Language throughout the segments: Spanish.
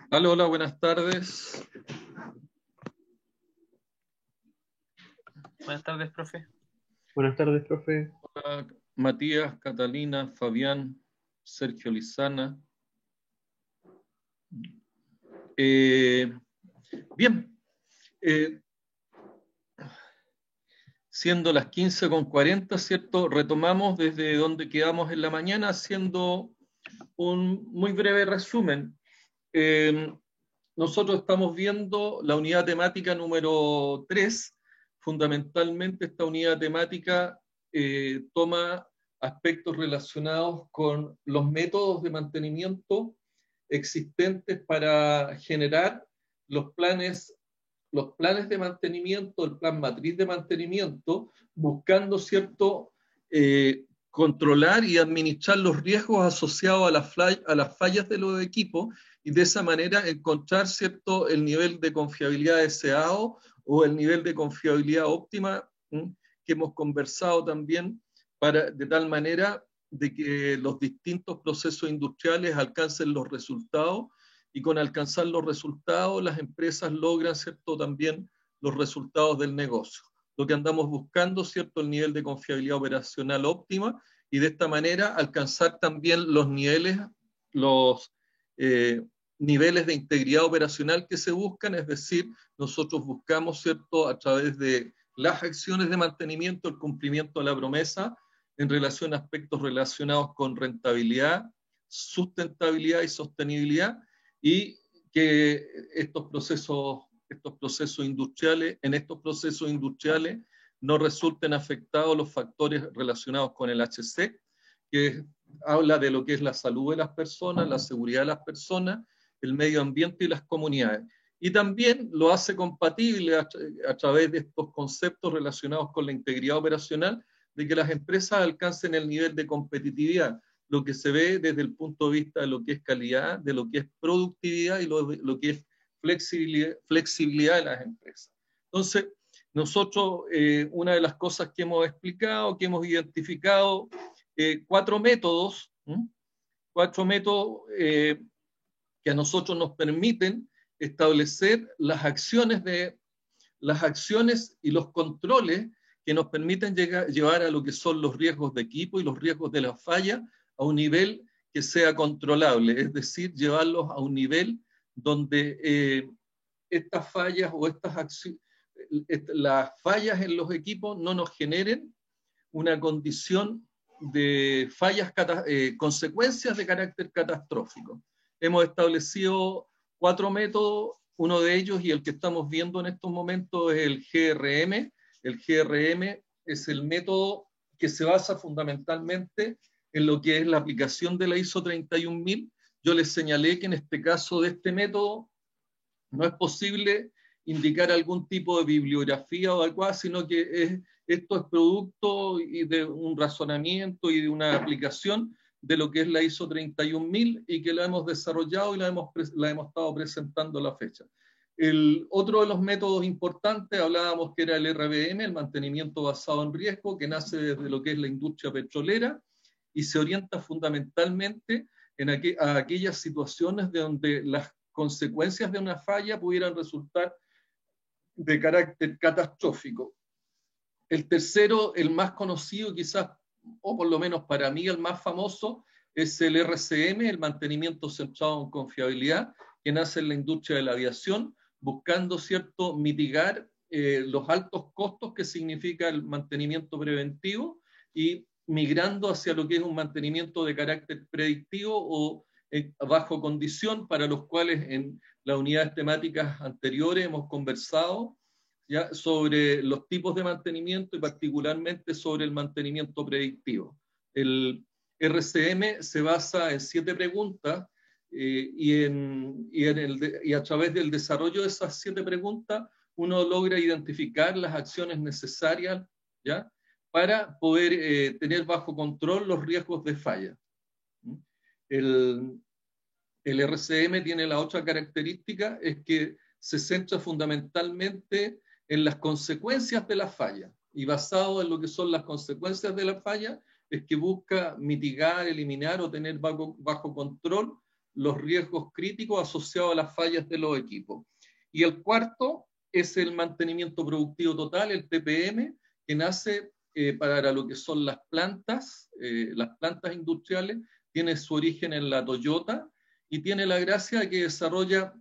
Hola, hola, buenas tardes. Buenas tardes, profe. Buenas tardes, profe. Hola, Matías, Catalina, Fabián, Sergio Lizana. Bien, siendo las 15:40, ¿cierto? Retomamos desde donde quedamos en la mañana haciendo un muy breve resumen. Nosotros estamos viendo la unidad temática número 3. Fundamentalmente esta unidad temática toma aspectos relacionados con los métodos de mantenimiento existentes para generar los planes de mantenimiento, el plan matriz de mantenimiento, buscando, ¿cierto?, controlar y administrar los riesgos asociados a las fallas de los equipos y de esa manera encontrar, ¿cierto?, el nivel de confiabilidad deseado o el nivel de confiabilidad óptima que hemos conversado también, de tal manera de que los distintos procesos industriales alcancen los resultados y con alcanzar los resultados las empresas logran, ¿cierto?, también los resultados del negocio. Lo que andamos buscando, ¿cierto?, el nivel de confiabilidad operacional óptima y de esta manera alcanzar también los niveles de integridad operacional que se buscan, es decir, nosotros buscamos, ¿cierto?, a través de las acciones de mantenimiento, el cumplimiento de la promesa en relación a aspectos relacionados con rentabilidad, sustentabilidad y sostenibilidad, y que en estos procesos industriales no resulten afectados los factores relacionados con el HC, que habla de lo que es la salud de las personas, la seguridad de las personas, el medio ambiente y las comunidades. Y también lo hace compatible a través de estos conceptos relacionados con la integridad operacional, de que las empresas alcancen el nivel de competitividad, lo que se ve desde el punto de vista de lo que es calidad, de lo que es productividad y lo que es flexibilidad de las empresas. Entonces, nosotros, una de las cosas que hemos explicado, que hemos identificado, cuatro métodos que a nosotros nos permiten establecer las acciones y los controles que nos permiten llevar a lo que son los riesgos de equipo y los riesgos de la falla a un nivel que sea controlable, es decir, llevarlos a un nivel donde estas fallas o las fallas en los equipos no nos generen una condición de consecuencias de carácter catastrófico. Hemos establecido 4 métodos, uno de ellos y el que estamos viendo en estos momentos es el GRM. El GRM es el método que se basa fundamentalmente en lo que es la aplicación de la ISO 31000. Yo les señalé que en este caso de este método no es posible indicar algún tipo de bibliografía o algo así, sino que esto es producto de un razonamiento y de una aplicación de lo que es la ISO 31000 y que la hemos desarrollado y la hemos estado presentando a la fecha. Otro de los métodos importantes, hablábamos que era el RBM, el mantenimiento basado en riesgo, que nace desde lo que es la industria petrolera y se orienta fundamentalmente a aquellas situaciones de donde las consecuencias de una falla pudieran resultar de carácter catastrófico. El tercero, el más conocido quizás, o por lo menos para mí el más famoso, es el RCM, el mantenimiento centrado en confiabilidad, que nace en la industria de la aviación, buscando, ¿cierto?, mitigar los altos costos que significa el mantenimiento preventivo y migrando hacia lo que es un mantenimiento de carácter predictivo o bajo condición, para los cuales en las unidades temáticas anteriores hemos conversado ya sobre los tipos de mantenimiento y particularmente sobre el mantenimiento predictivo. El RCM se basa en 7 preguntas y a través del desarrollo de esas 7 preguntas uno logra identificar las acciones necesarias, ¿ya?, para poder tener bajo control los riesgos de falla. El RCM tiene la otra característica, es que se centra fundamentalmente en las consecuencias de la falla, y basado en lo que son las consecuencias de la falla, es que busca mitigar, eliminar o tener bajo control los riesgos críticos asociados a las fallas de los equipos. Y el cuarto es el mantenimiento productivo total, el TPM, que nace para lo que son las plantas industriales, tiene su origen en la Toyota y tiene la gracia de que desarrolla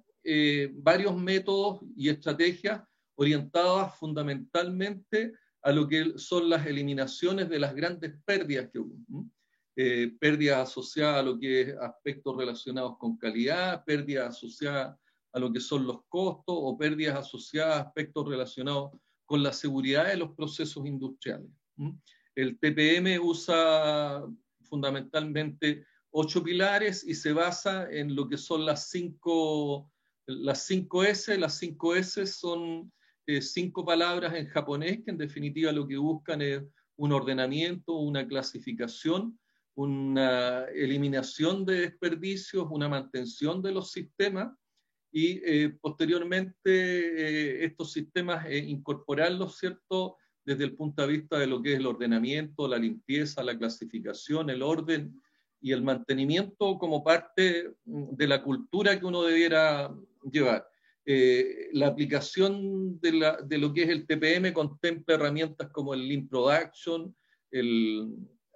varios métodos y estrategias orientadas fundamentalmente a lo que son las eliminaciones de las grandes pérdidas que hubo. Pérdidas asociadas a lo que es aspectos relacionados con calidad, pérdidas asociadas a lo que son los costos o pérdidas asociadas a aspectos relacionados con la seguridad de los procesos industriales. El TPM usa fundamentalmente 8 pilares y se basa en lo que son las 5 S. Las 5 S son 5 palabras en japonés que en definitiva lo que buscan es un ordenamiento, una clasificación, una eliminación de desperdicios, una mantención de los sistemas y posteriormente estos sistemas incorporarlos, ¿cierto?, desde el punto de vista de lo que es el ordenamiento, la limpieza, la clasificación, el orden y el mantenimiento como parte de la cultura que uno debiera llevar. La aplicación de lo que es el TPM contempla herramientas como el Lean Production,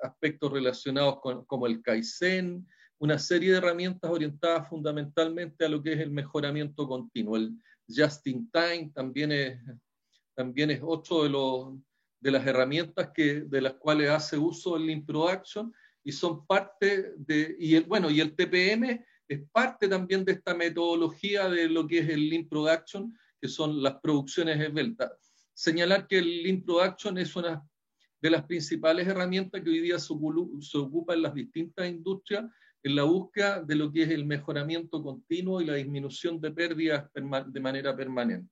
aspectos relacionados como el Kaizen, una serie de herramientas orientadas fundamentalmente a lo que es el mejoramiento continuo. El Just in Time también es otro de las herramientas de las cuales hace uso el Lean Production y son parte y el TPM es parte también de esta metodología de lo que es el Lean Production, que son las producciones esbeltas. Señalar que el Lean Production es una de las principales herramientas que hoy día se ocupa en las distintas industrias en la búsqueda de lo que es el mejoramiento continuo y la disminución de pérdidas de manera permanente.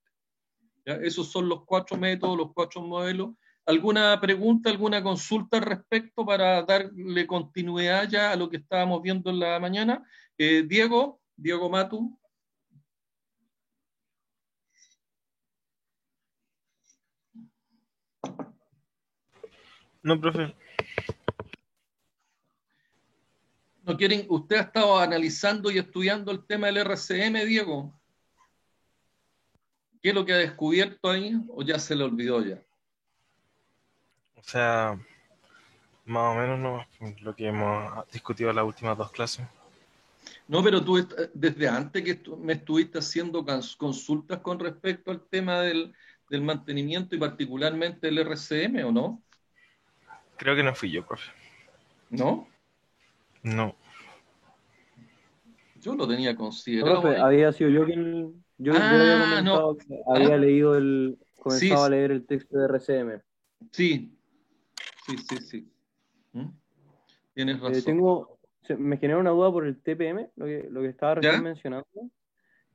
¿Ya? Esos son los 4 métodos, los 4 modelos. ¿Alguna pregunta, alguna consulta al respecto para darle continuidad ya a lo que estábamos viendo en la mañana? Diego Matu. No, profe. ¿No quieren? ¿Usted ha estado analizando y estudiando el tema del RCM, Diego? ¿Qué es lo que ha descubierto ahí o ya se le olvidó ya? O sea, más o menos no, lo que hemos discutido en las últimas 2 clases. No, pero tú desde antes que me estuviste haciendo consultas con respecto al tema del mantenimiento y particularmente el RCM, ¿o no? Creo que no fui yo, profe. ¿No? No. Yo lo tenía considerado. Profe, había sido yo quien... Yo le había comentado no. que había leído comenzado Sí, a leer el texto de RCM. Sí. Tienes razón. Me genera una duda por el TPM, lo que estaba recién ¿Ya? mencionando.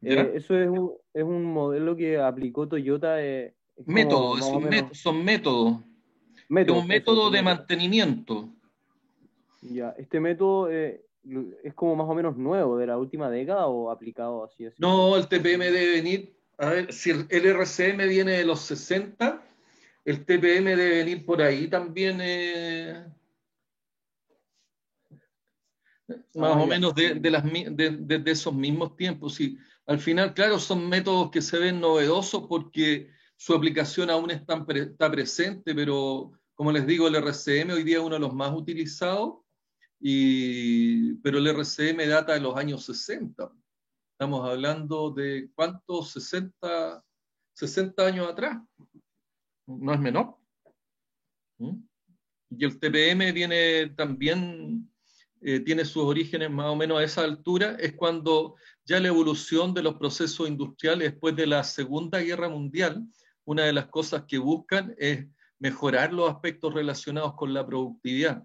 ¿Ya? Eso es un modelo que aplicó Toyota. Es como más o menos Son métodos. Es un métodos, eso, método son de métodos. mantenimiento. Ya, ¿este método es como más o menos nuevo, de la última década o aplicado así? No, el TPM debe venir, a ver, si el RCM viene de los 60, el TPM debe venir por ahí también, más o Ya. menos de esos mismos tiempos. Y al final, claro, son métodos que se ven novedosos porque su aplicación aún está presente, pero como les digo, el RCM hoy día es uno de los más utilizados, pero el RCM data de los años 60. Estamos hablando de cuántos, 60 años atrás, no es menor. ¿Mm? Y el TPM viene también, tiene sus orígenes más o menos a esa altura, es cuando ya la evolución de los procesos industriales después de la Segunda Guerra Mundial, una de las cosas que buscan es mejorar los aspectos relacionados con la productividad.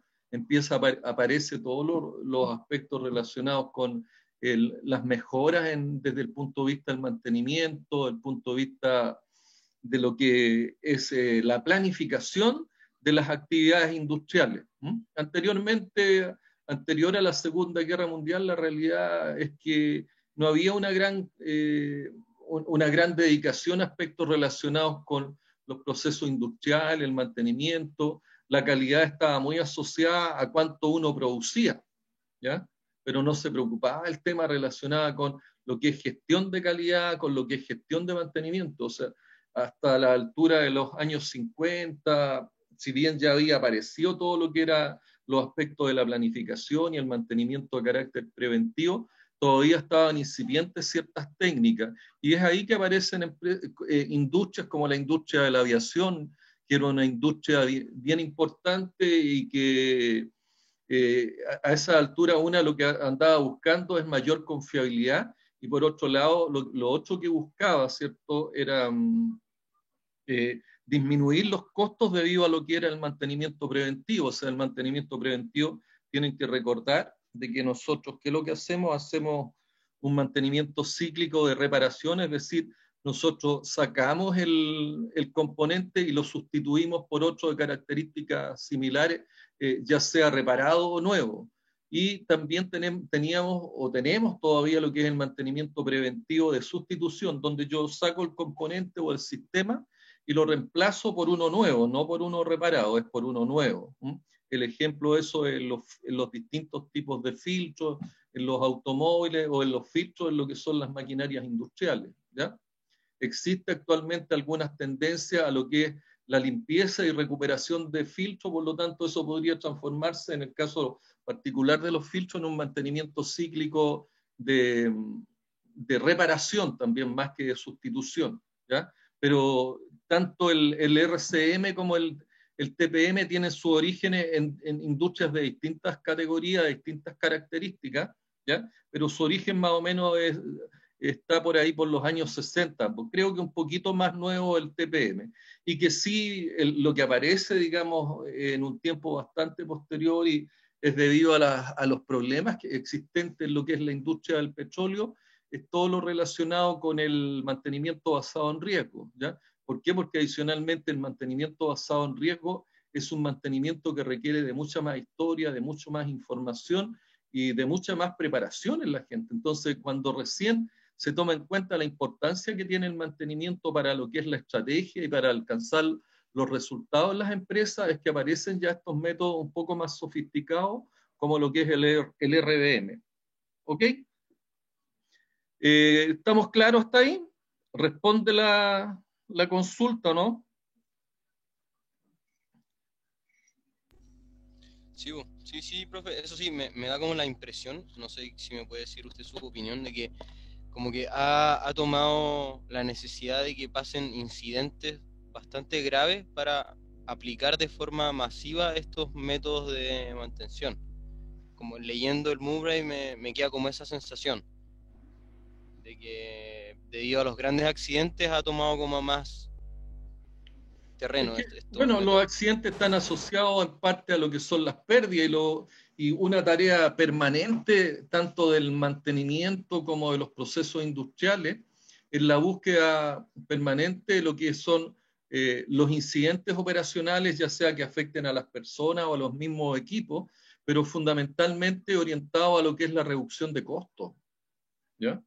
Aparece todos los aspectos relacionados con las mejoras desde el punto de vista del mantenimiento, el punto de vista de lo que es la planificación de las actividades industriales. Anterior a la Segunda Guerra Mundial, la realidad es que no había una gran dedicación a aspectos relacionados con los procesos industriales, el mantenimiento, la calidad estaba muy asociada a cuánto uno producía, ¿ya? Pero no se preocupaba el tema relacionado con lo que es gestión de calidad, con lo que es gestión de mantenimiento. O sea, hasta la altura de los años 50, si bien ya había aparecido todo lo que era los aspectos de la planificación y el mantenimiento de carácter preventivo, todavía estaban incipientes ciertas técnicas. Y es ahí que aparecen industrias como la industria de la aviación, que era una industria bien importante y que a esa altura una lo que andaba buscando es mayor confiabilidad y por otro lado lo otro que buscaba, ¿cierto? Era disminuir los costos debido a lo que era el mantenimiento preventivo. O sea, el mantenimiento preventivo, tienen que recordar de que nosotros, ¿qué es lo que hacemos? Hacemos un mantenimiento cíclico de reparación, es decir, nosotros sacamos el componente y lo sustituimos por otro de características similares, ya sea reparado o nuevo. Y también teníamos o tenemos todavía lo que es el mantenimiento preventivo de sustitución, donde yo saco el componente o el sistema y lo reemplazo por uno nuevo, no por uno reparado, es por uno nuevo. El ejemplo de eso es en los distintos tipos de filtros, en los automóviles o en los filtros en lo que son las maquinarias industriales, ¿ya? Existe actualmente algunas tendencias a lo que es la limpieza y recuperación de filtros, por lo tanto eso podría transformarse, en el caso particular de los filtros, en un mantenimiento cíclico de reparación también, más que de sustitución, ¿ya? Pero tanto el RCM como el TPM tienen sus orígenes en industrias de distintas categorías, de distintas características, ¿ya? Pero su origen más o menos está por ahí por los años 60, pues creo que un poquito más nuevo el TPM, y que sí lo que aparece, digamos, en un tiempo bastante posterior y es debido a los problemas existentes en lo que es la industria del petróleo, es todo lo relacionado con el mantenimiento basado en riesgo, ¿ya? ¿Por qué? Porque adicionalmente el mantenimiento basado en riesgo es un mantenimiento que requiere de mucha más historia, de mucho más información y de mucha más preparación en la gente. Entonces, cuando recién se toma en cuenta la importancia que tiene el mantenimiento para lo que es la estrategia y para alcanzar los resultados en las empresas, es que aparecen ya estos métodos un poco más sofisticados, como lo que es el RDM. ¿Ok? ¿Estamos claros hasta ahí? ¿Responde la consulta o no? Sí, profe, eso sí, me da como la impresión, no sé si me puede decir usted su opinión, de que como que ha tomado la necesidad de que pasen incidentes bastante graves para aplicar de forma masiva estos métodos de mantención. Como leyendo el Murray me queda como esa sensación de que debido a los grandes accidentes ha tomado como más terreno estos Bueno, los métodos. accidentes están asociados en parte a lo que son las pérdidas y una tarea permanente, tanto del mantenimiento como de los procesos industriales, en la búsqueda permanente de lo que son los incidentes operacionales, ya sea que afecten a las personas o a los mismos equipos, pero fundamentalmente orientado a lo que es la reducción de costos, ¿ya?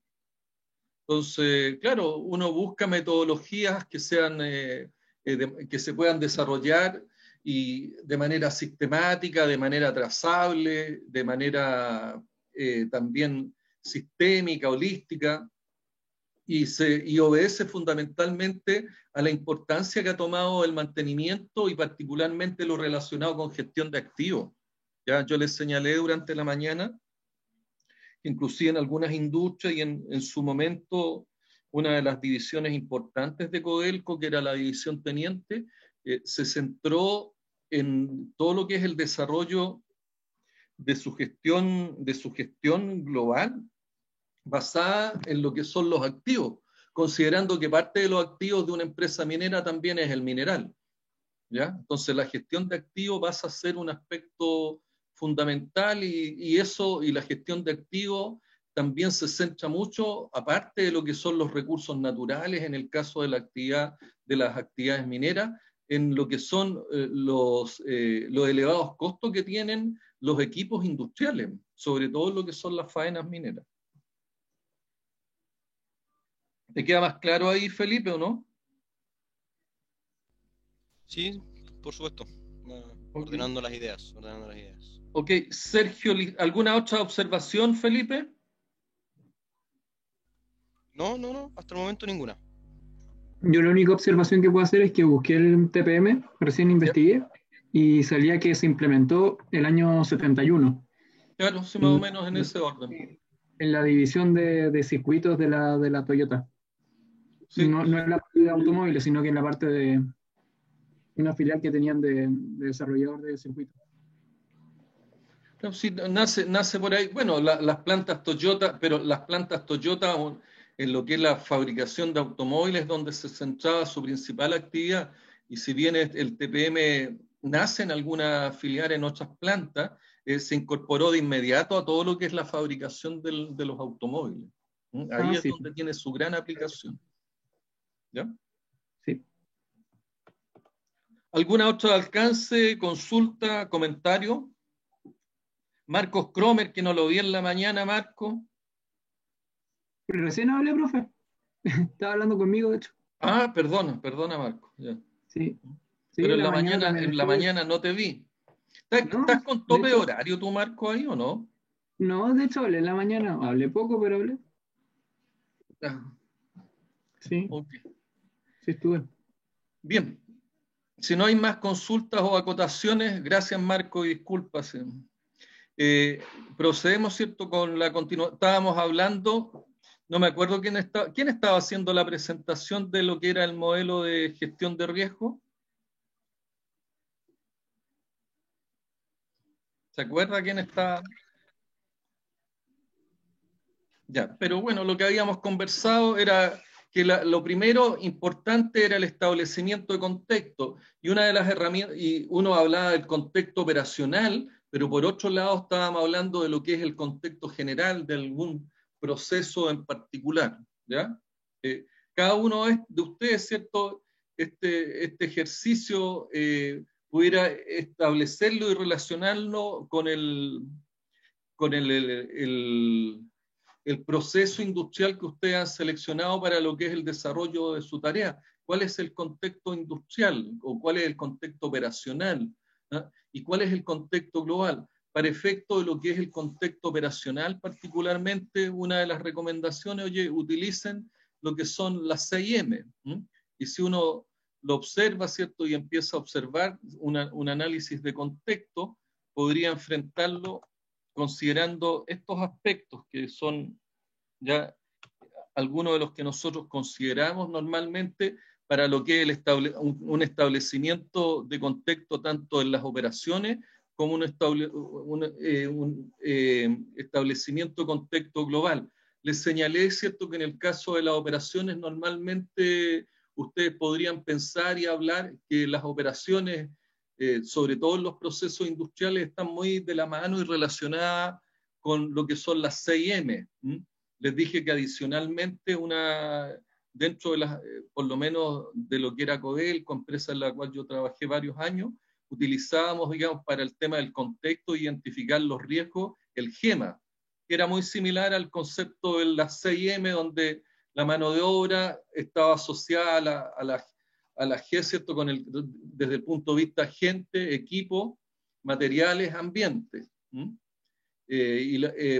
Entonces, claro, uno busca metodologías que sean, que se puedan desarrollar y de manera sistemática, de manera trazable, de manera también sistémica, holística, y obedece fundamentalmente a la importancia que ha tomado el mantenimiento y particularmente lo relacionado con gestión de activos. ¿Ya? Yo les señalé durante la mañana que inclusive en algunas industrias y en su momento una de las divisiones importantes de Codelco, que era la división teniente, se centró en todo lo que es el desarrollo de su gestión global basada en lo que son los activos, considerando que parte de los activos de una empresa minera también es el mineral, ¿ya? Entonces la gestión de activos pasa a ser un aspecto fundamental y la gestión de activos también se centra mucho, aparte de lo que son los recursos naturales, en el caso de las actividades mineras, en lo que son los elevados costos que tienen los equipos industriales, sobre todo lo que son las faenas mineras. ¿Te queda más claro ahí, Felipe, o no? Sí, por supuesto. Ordenando las ideas, ordenando las ideas. Ok, Sergio, ¿alguna otra observación, Felipe? No, hasta el momento ninguna. Yo la única observación que puedo hacer es que busqué el TPM, recién investigué, y salía que se implementó el año 71. Claro, sí, más o menos en ese orden. En la división de circuitos de la Toyota. Sí. No en la parte de automóviles, sino que en la parte de una filial que tenían de desarrollador de circuitos. No, sí, nace por ahí. Bueno, las plantas Toyota, pero las plantas Toyota en lo que es la fabricación de automóviles, donde se centraba su principal actividad, y si bien el TPM nace en alguna filial en otras plantas, se incorporó de inmediato a todo lo que es la fabricación de los automóviles. Ahí es sí. donde tiene su gran aplicación. ¿Ya? Sí. ¿Alguna otra alcance, consulta, comentario? Marcos Cromer, que no lo vi en la mañana, Marco. Pero recién hablé, profe. Estaba hablando conmigo, de hecho. Ah, perdona, Marco. Ya. Sí. Pero en la también mañana no te vi. ¿Estás con tope de horario tú, Marco, ahí o no? No, de hecho hablé en la mañana. Hablé poco, pero hablé. Ah, Sí, okay. sí estuve. Bien. Si no hay más consultas o acotaciones, gracias, Marco, y disculpas. Procedemos, ¿cierto?, con la continuación. Estábamos hablando, no me acuerdo quién estaba haciendo la presentación de lo que era el modelo de gestión de riesgo. ¿Se acuerda quién está? Ya, pero bueno, lo que habíamos conversado era que lo primero importante era el establecimiento de contexto, y una de las herramientas, y uno hablaba del contexto operacional, pero por otro lado estábamos hablando de lo que es el contexto general de algún proceso en particular, ¿ya? Cada uno de ustedes, ¿cierto? Este ejercicio pudiera establecerlo y relacionarlo con el proceso industrial que ustedes han seleccionado para lo que es el desarrollo de su tarea. ¿Cuál es el contexto industrial o cuál es el contexto operacional? ¿Ah? ¿Y cuál es el contexto global? Para efecto de lo que es el contexto operacional, particularmente, una de las recomendaciones, oye, utilicen lo que son las 6M. Y si uno lo observa, ¿cierto? Y empieza a observar un análisis de contexto, podría enfrentarlo considerando estos aspectos que son ya algunos de los que nosotros consideramos normalmente para lo que es un establecimiento de contexto tanto en las operaciones como un establecimiento de contexto global. Les señalé, ¿cierto?, que en el caso de las operaciones normalmente ustedes podrían pensar y hablar que las operaciones, sobre todo en los procesos industriales, están muy de la mano y relacionadas con lo que son las 6M. Les dije que adicionalmente dentro de por lo menos de lo que era Codelco, empresa en la cual yo trabajé varios años, utilizábamos, digamos, para el tema del contexto, identificar los riesgos, el GEMA, que era muy similar al concepto de la 6M, donde la mano de obra estaba asociada a la G, ¿cierto? Desde el punto de vista gente, equipo, materiales, ambiente.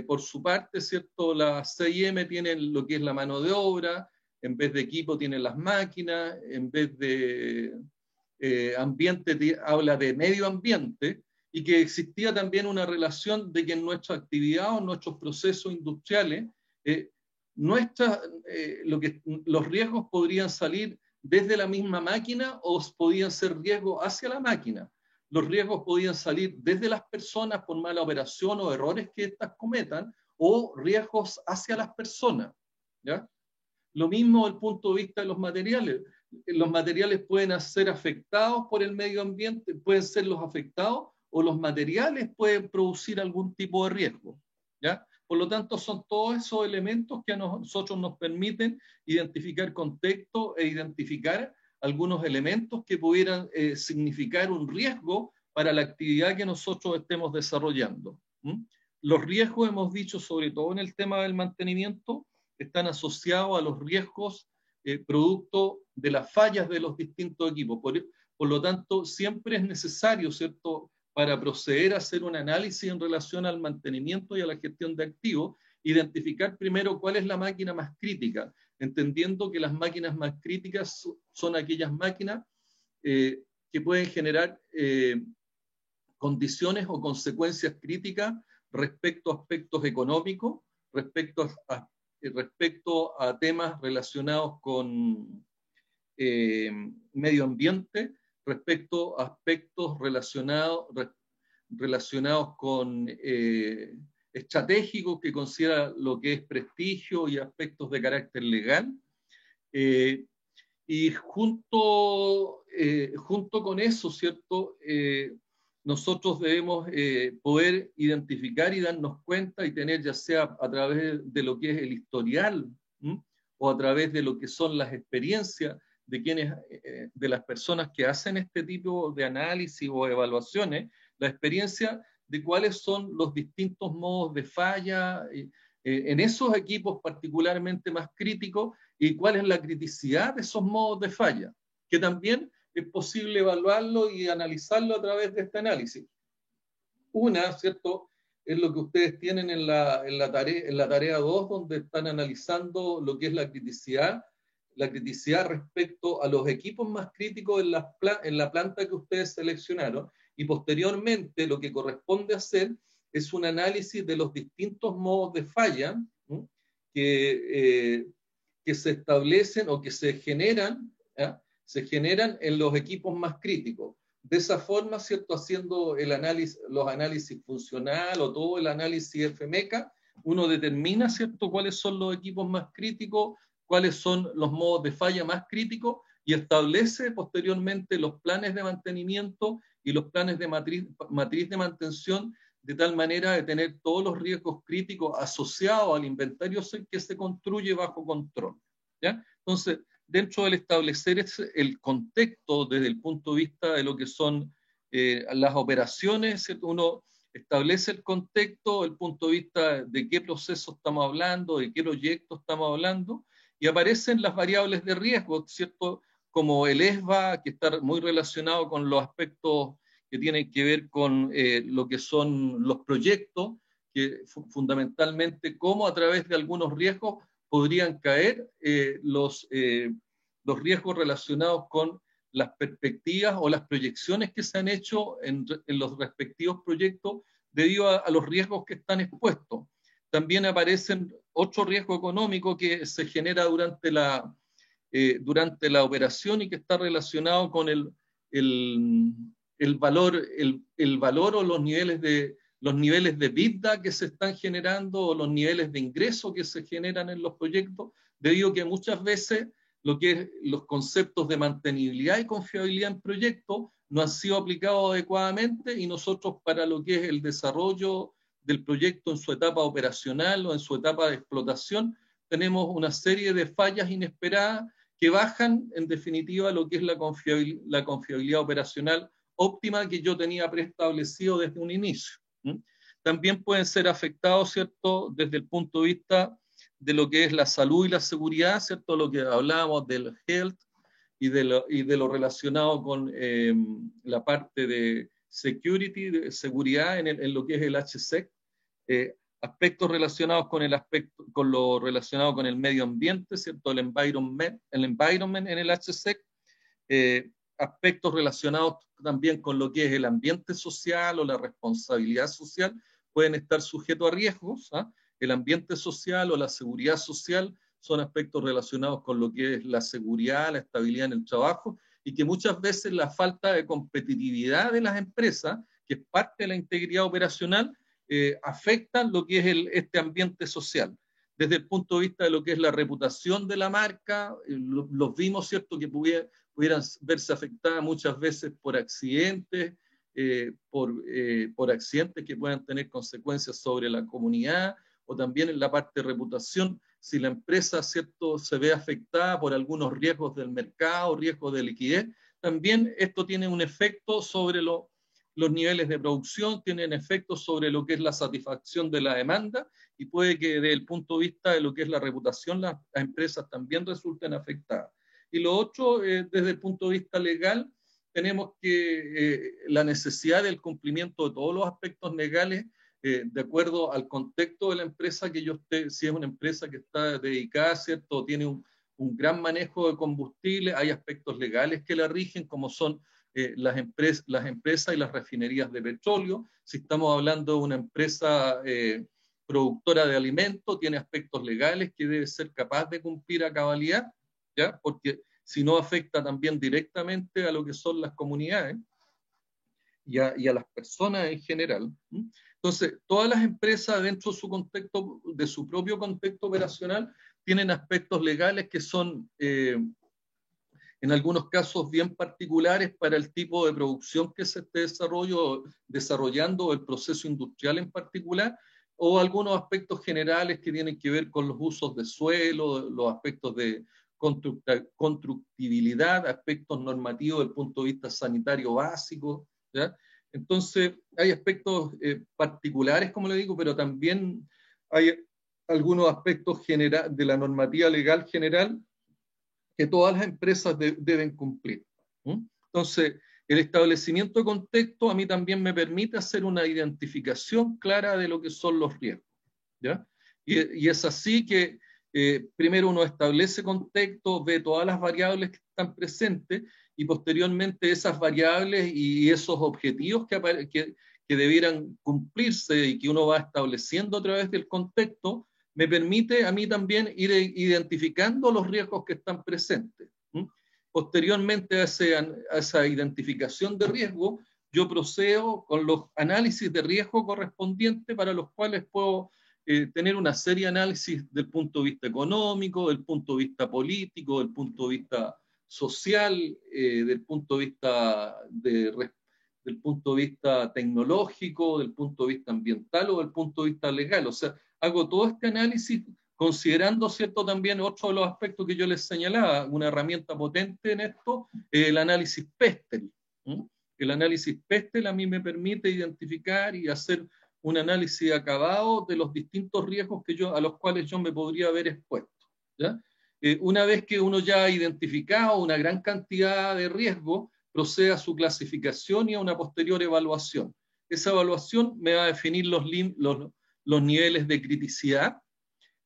Por su parte, ¿cierto? La 6M tiene lo que es la mano de obra, en vez de equipo tienen las máquinas, en vez de ambiente habla de medio ambiente, y que existía también una relación de que en nuestra actividad o en nuestros procesos industriales, los riesgos podrían salir desde la misma máquina o podían ser riesgos hacia la máquina. Los riesgos podían salir desde las personas por mala operación o errores que éstas cometan, o riesgos hacia las personas, ¿ya? Lo mismo desde el punto de vista de los materiales. Los materiales pueden ser afectados por el medio ambiente, pueden ser los afectados, o los materiales pueden producir algún tipo de riesgo, ¿ya? Por lo tanto, son todos esos elementos que a nosotros nos permiten identificar contexto e identificar algunos elementos que pudieran significar un riesgo para la actividad que nosotros estemos desarrollando. Los riesgos, hemos dicho, sobre todo en el tema del mantenimiento, están asociados a los riesgos producto de las fallas de los distintos equipos. Por lo tanto, siempre es necesario, ¿cierto?, para proceder a hacer un análisis en relación al mantenimiento y a la gestión de activos, identificar primero cuál es la máquina más crítica, entendiendo que las máquinas más críticas son aquellas máquinas que pueden generar condiciones o consecuencias críticas respecto a aspectos económicos, respecto a temas relacionados con medio ambiente, respecto a aspectos relacionados con estratégicos que considera lo que es prestigio y aspectos de carácter legal. Y junto con eso, ¿cierto? Nosotros debemos poder identificar y darnos cuenta y tener, ya sea a través de lo que es el historial, o a través de lo que son las experiencias de las personas que hacen este tipo de análisis o evaluaciones, la experiencia de cuáles son los distintos modos de falla en esos equipos particularmente más críticos, y cuál es la criticidad de esos modos de falla, que también es posible evaluarlo y analizarlo a través de este análisis. Una, ¿cierto?, es lo que ustedes tienen en la tarea 2, donde están analizando lo que es la criticidad respecto a los equipos más críticos en la planta que ustedes seleccionaron, y posteriormente lo que corresponde hacer es un análisis de los distintos modos de falla que se establecen o que se generan en los equipos más críticos. De esa forma, ¿cierto?, haciendo los análisis funcional o todo el análisis FMECA, uno determina, ¿cierto?, cuáles son los equipos más críticos, cuáles son los modos de falla más críticos, y establece posteriormente los planes de mantenimiento y los planes de matriz de mantención, de tal manera de tener todos los riesgos críticos asociados al inventario que se construye bajo control, ¿ya? Entonces, dentro del establecer el contexto desde el punto de vista de lo que son las operaciones, ¿cierto?, uno establece el contexto, el punto de vista de qué proceso estamos hablando, de qué proyecto estamos hablando, y aparecen las variables de riesgo, ¿cierto?, como el ESVA, que está muy relacionado con los aspectos que tienen que ver con lo que son los proyectos, que fundamentalmente cómo a través de algunos riesgos podrían caer los riesgos relacionados con las perspectivas o las proyecciones que se han hecho en los respectivos proyectos debido a los riesgos que están expuestos. También aparecen otro riesgo económico que se genera durante la operación y que está relacionado con el valor o los niveles de EBITDA que se están generando, o los niveles de ingreso que se generan en los proyectos, debido a que muchas veces los conceptos de mantenibilidad y confiabilidad en proyectos no han sido aplicados adecuadamente, y nosotros, para lo que es el desarrollo del proyecto en su etapa operacional o en su etapa de explotación, tenemos una serie de fallas inesperadas que bajan en definitiva lo que es la confiabilidad operacional óptima que yo tenía preestablecido desde un inicio. También pueden ser afectados, ¿cierto?, desde el punto de vista de lo que es la salud y la seguridad, ¿cierto?, lo que hablábamos del health y de lo relacionado con la parte de security, de seguridad en lo que es el HSEC, aspectos relacionados con lo relacionado con el medio ambiente, ¿cierto?, el environment en el HSEC, aspectos relacionados también con lo que es el ambiente social o la responsabilidad social, pueden estar sujetos a riesgos. El ambiente social o la seguridad social son aspectos relacionados con lo que es la seguridad, la estabilidad en el trabajo, y que muchas veces la falta de competitividad de las empresas, que es parte de la integridad operacional, afectan lo que es este ambiente social. Desde el punto de vista de lo que es la reputación de la marca, los vimos, ¿cierto?, que pudieran verse afectadas muchas veces por accidentes, por accidentes que puedan tener consecuencias sobre la comunidad, o también en la parte de reputación, si la empresa, ¿cierto?, se ve afectada por algunos riesgos del mercado, riesgos de liquidez, también esto tiene un efecto sobre los niveles de producción, tienen efectos sobre lo que es la satisfacción de la demanda, y puede que desde el punto de vista de lo que es la reputación, las empresas también resulten afectadas. Y lo otro, desde el punto de vista legal, tenemos que la necesidad del cumplimiento de todos los aspectos legales, de acuerdo al contexto de la empresa que yo esté, si es una empresa que está dedicada, ¿cierto?, tiene un gran manejo de combustible, hay aspectos legales que la rigen, como son las empresas y las refinerías de petróleo. Si estamos hablando de una empresa productora de alimentos, tiene aspectos legales que debe ser capaz de cumplir a cabalidad, ¿ya? Porque si no afecta también directamente a lo que son las comunidades y a las personas en general. Entonces, todas las empresas dentro de su contexto, de su propio contexto operacional, tienen aspectos legales que son en algunos casos bien particulares para el tipo de producción que se esté desarrollando, el proceso industrial en particular, o algunos aspectos generales que tienen que ver con los usos de suelo, los aspectos de constructibilidad, aspectos normativos desde el punto de vista sanitario básico, ¿ya? Entonces, hay aspectos particulares, como le digo, pero también hay algunos aspectos de la normativa legal general que todas las empresas deben cumplir. Entonces, el establecimiento de contexto a mí también me permite hacer una identificación clara de lo que son los riesgos, ¿ya? Y es así que primero uno establece contexto, ve todas las variables que están presentes, y posteriormente esas variables y esos objetivos que debieran cumplirse y que uno va estableciendo a través del contexto, me permite a mí también ir identificando los riesgos que están presentes. Posteriormente a esa identificación de riesgo, yo procedo con los análisis de riesgo correspondientes, para los cuales puedo tener una serie de análisis del punto de vista económico, del punto de vista político, del punto de vista social, del punto de vista tecnológico, del punto de vista ambiental o del punto de vista legal. O sea, hago todo este análisis considerando, ¿cierto?, también otro de los aspectos que yo les señalaba, una herramienta potente en esto, el análisis Pestel. El análisis Pestel a mí me permite identificar y hacer un análisis acabado de los distintos riesgos a los cuales yo me podría haber expuesto, ¿ya? Una vez que uno ya ha identificado una gran cantidad de riesgos, procede a su clasificación y a una posterior evaluación. Esa evaluación me va a definir los niveles de criticidad,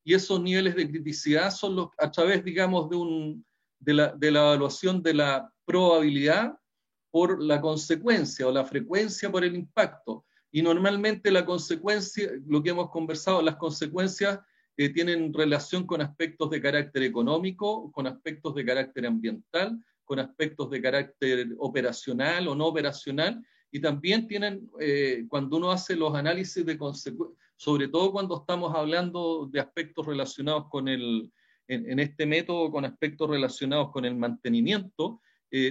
y esos niveles de criticidad son a través, digamos, de la evaluación de la probabilidad por la consecuencia, o la frecuencia por el impacto. Y normalmente la consecuencia, lo que hemos conversado, las consecuencias tienen relación con aspectos de carácter económico, con aspectos de carácter ambiental, con aspectos de carácter operacional o no operacional, y también tienen, cuando uno hace los análisis de consecuencias, sobre todo cuando estamos hablando de aspectos relacionados con en este método, con aspectos relacionados con el mantenimiento,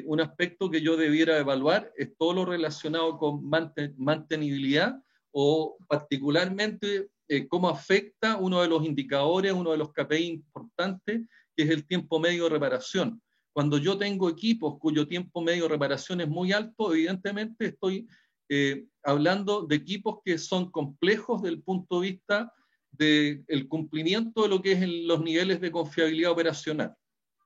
un aspecto que yo debiera evaluar es todo lo relacionado con mantenibilidad, o particularmente cómo afecta uno de los indicadores, uno de los KPI importantes, que es el tiempo medio de reparación. Cuando yo tengo equipos cuyo tiempo medio de reparación es muy alto, evidentemente estoy hablando de equipos que son complejos desde el punto de vista del cumplimiento de lo que es los niveles de confiabilidad operacional,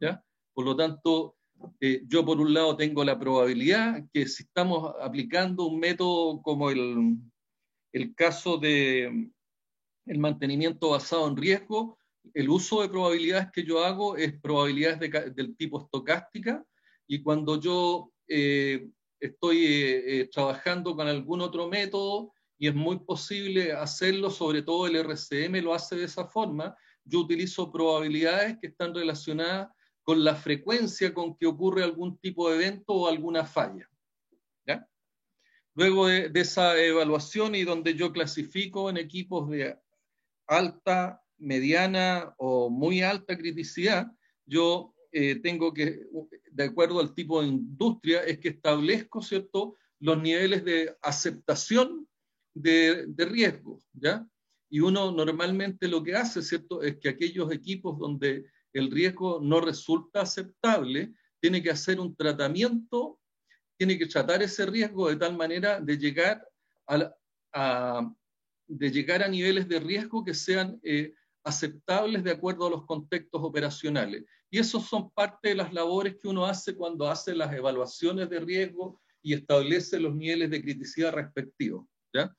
¿ya? Por lo tanto, yo por un lado tengo la probabilidad que si estamos aplicando un método como el caso de el mantenimiento basado en riesgo, el uso de probabilidades que yo hago es probabilidades del tipo estocástica, y cuando yo estoy trabajando con algún otro método, y es muy posible hacerlo, sobre todo el RCM lo hace de esa forma, yo utilizo probabilidades que están relacionadas con la frecuencia con que ocurre algún tipo de evento o alguna falla, ¿ya? Luego de esa evaluación, y donde yo clasifico en equipos de alta, mediana o muy alta criticidad, yo tengo que, de acuerdo al tipo de industria, es que establezco, ¿cierto?, los niveles de aceptación de riesgo, ¿ya? Y uno normalmente lo que hace, ¿cierto?, es que aquellos equipos donde el riesgo no resulta aceptable, tiene que hacer un tratamiento, tiene que tratar ese riesgo de tal manera de llegar de llegar a niveles de riesgo que sean aceptables de acuerdo a los contextos operacionales. Y esos son parte de las labores que uno hace cuando hace las evaluaciones de riesgo y establece los niveles de criticidad respectivos, ¿ya?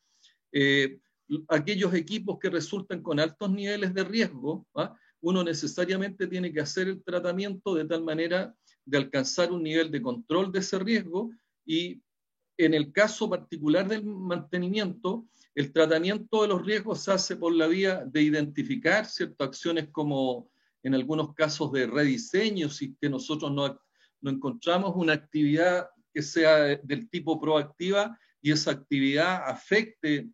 Aquellos equipos que resultan con altos niveles de riesgo, ¿ah? Uno necesariamente tiene que hacer el tratamiento de tal manera de alcanzar un nivel de control de ese riesgo, y en el caso particular del mantenimiento, el tratamiento de los riesgos se hace por la vía de identificar ciertas acciones, como en algunos casos de rediseño, si que nosotros no encontramos una actividad que sea del tipo proactiva y esa actividad afecte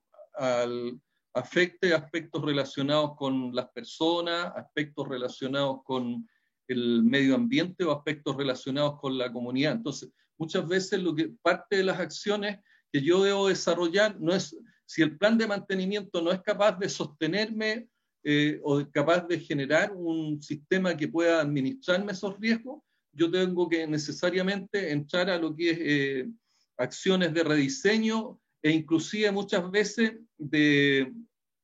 aspectos relacionados con las personas, aspectos relacionados con el medio ambiente o aspectos relacionados con la comunidad. Entonces, muchas veces parte de las acciones que yo debo desarrollar no es, si el plan de mantenimiento no es capaz de sostenerme o capaz de generar un sistema que pueda administrarme esos riesgos, yo tengo que necesariamente entrar a lo que es acciones de rediseño e inclusive muchas veces de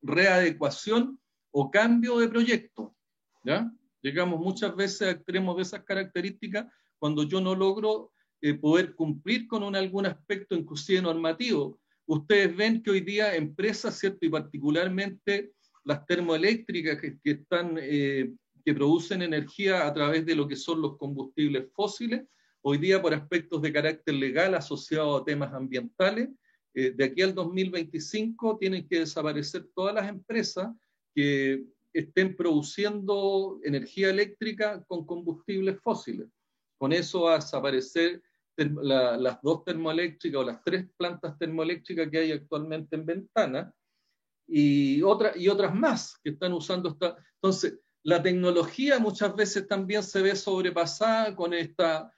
readecuación o cambio de proyecto, ¿ya? Llegamos muchas veces a extremos de esas características cuando yo no logro poder cumplir con algún aspecto inclusive normativo. Ustedes ven que hoy día empresas, ¿cierto?, y particularmente las termoeléctricas que producen energía a través de lo que son los combustibles fósiles, hoy día por aspectos de carácter legal asociados a temas ambientales, de aquí al 2025 tienen que desaparecer todas las empresas que estén produciendo energía eléctrica con combustibles fósiles. Con eso va a desaparecer las 2 termoeléctricas o las 3 plantas termoeléctricas que hay actualmente en Ventana, y otras más que están usando esta. Entonces, la tecnología muchas veces también se ve sobrepasada con estas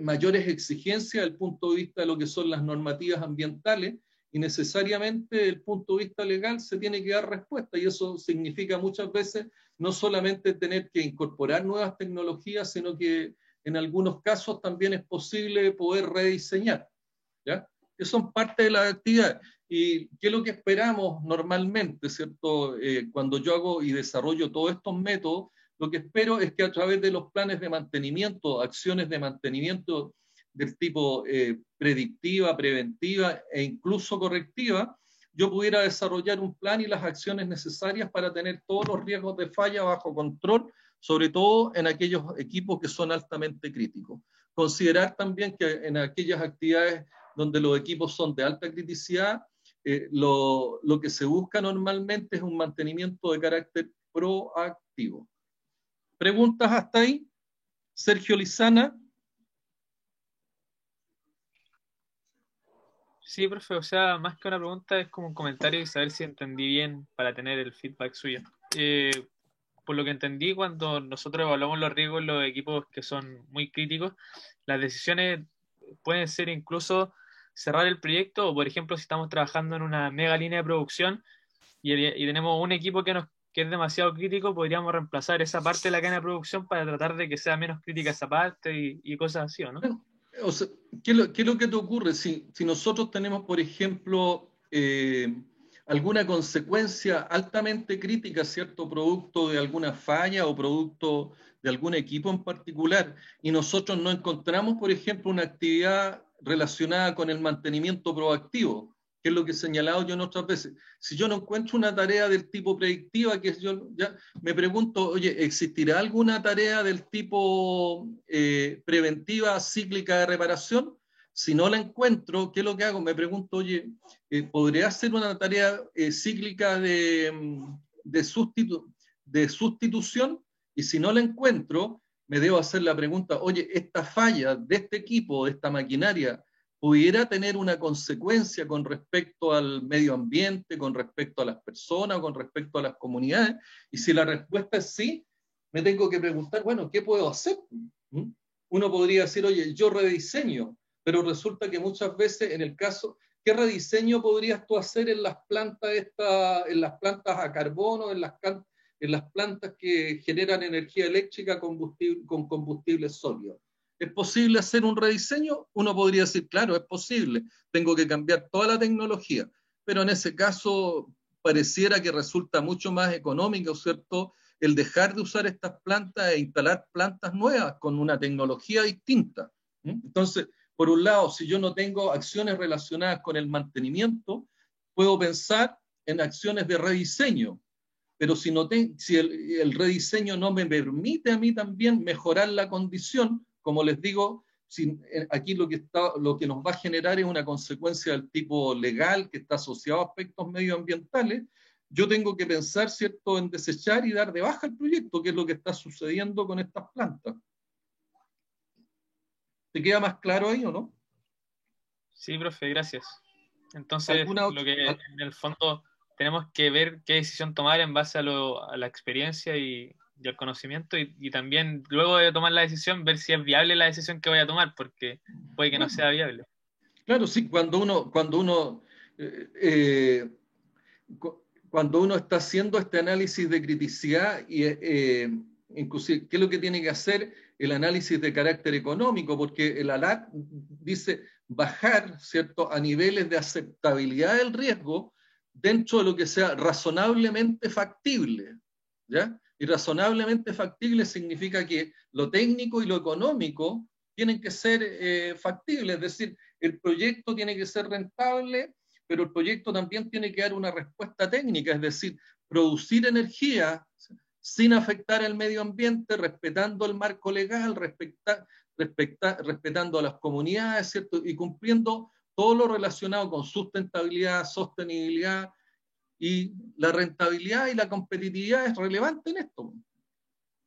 mayores exigencias desde el punto de vista de lo que son las normativas ambientales, y necesariamente desde el punto de vista legal se tiene que dar respuesta, y eso significa muchas veces no solamente tener que incorporar nuevas tecnologías, sino que en algunos casos también es posible poder rediseñar, ¿ya? Que son parte de la actividad. ¿Y qué es lo que esperamos normalmente, ¿cierto? Cuando yo hago y desarrollo todos estos métodos, lo que espero es que a través de los planes de mantenimiento, acciones de mantenimiento del tipo predictiva, preventiva e incluso correctiva, yo pudiera desarrollar un plan y las acciones necesarias para tener todos los riesgos de falla bajo control, sobre todo en aquellos equipos que son altamente críticos. Considerar también que en aquellas actividades donde los equipos son de alta criticidad, lo que se busca normalmente es un mantenimiento de carácter proactivo. ¿Preguntas hasta ahí? Sergio Lizana. Sí, profe, o sea, más que una pregunta es como un comentario y saber si entendí bien para tener el feedback suyo. Por lo que entendí, cuando nosotros evaluamos los riesgos en los equipos que son muy críticos, las decisiones pueden ser incluso cerrar el proyecto, o por ejemplo, si estamos trabajando en una mega línea de producción y tenemos un equipo que es demasiado crítico, podríamos reemplazar esa parte de la cadena de producción para tratar de que sea menos crítica esa parte y cosas así, ¿o no? Bueno, o sea, qué es lo que te ocurre? Si nosotros tenemos, por ejemplo, alguna consecuencia altamente crítica, cierto producto de alguna falla o producto de algún equipo en particular, y nosotros no encontramos, por ejemplo, una actividad relacionada con el mantenimiento proactivo, que es lo que he señalado yo en otras veces. Si yo no encuentro una tarea del tipo predictiva, que yo ya me pregunto, oye, ¿existirá alguna tarea del tipo preventiva, cíclica de reparación? Si no la encuentro, ¿qué es lo que hago? Me pregunto, oye, ¿podría ser una tarea cíclica de sustitución? Y si no la encuentro, me debo hacer la pregunta, oye, esta falla de este equipo, de esta maquinaria, ¿pudiera tener una consecuencia con respecto al medio ambiente, con respecto a las personas, con respecto a las comunidades? Y si la respuesta es sí, me tengo que preguntar, bueno, ¿qué puedo hacer? Uno podría decir, oye, yo rediseño, pero resulta que muchas veces en el caso, ¿qué rediseño podrías tú hacer en las plantas en las plantas a carbono, en las plantas que generan energía eléctrica con combustibles sólidos? ¿Es posible hacer un rediseño? Uno podría decir, claro, es posible, tengo que cambiar toda la tecnología, pero en ese caso pareciera que resulta mucho más económico, ¿cierto?, el dejar de usar estas plantas e instalar plantas nuevas con una tecnología distinta. Entonces, por un lado, si yo no tengo acciones relacionadas con el mantenimiento, puedo pensar en acciones de rediseño, pero si el rediseño no me permite a mí también mejorar la condición, como les digo, aquí lo que nos va a generar es una consecuencia del tipo legal que está asociado a aspectos medioambientales. Yo tengo que pensar, ¿cierto?, en desechar y dar de baja el proyecto, que es lo que está sucediendo con estas plantas. ¿Te queda más claro ahí o no? Sí, profe, gracias. Entonces, lo que otra? en el fondo tenemos que ver qué decisión tomar en base a la experiencia y al conocimiento y también luego de tomar la decisión ver si es viable la decisión que voy a tomar, porque puede que no sea viable. Claro, sí, eh, cuando uno está haciendo este análisis de criticidad, inclusive, ¿qué es lo que tiene que hacer? El análisis de carácter económico, porque el ALAC dice bajar, ¿cierto?, a niveles de aceptabilidad del riesgo dentro de lo que sea razonablemente factible, ¿ya? Y razonablemente factible significa que lo técnico y lo económico tienen que ser factibles, es decir, el proyecto tiene que ser rentable, pero el proyecto también tiene que dar una respuesta técnica, es decir, producir energía sin afectar el medio ambiente, respetando el marco legal, respetando a las comunidades, ¿cierto? Y cumpliendo todo lo relacionado con sustentabilidad, sostenibilidad, y la rentabilidad y la competitividad es relevante en esto,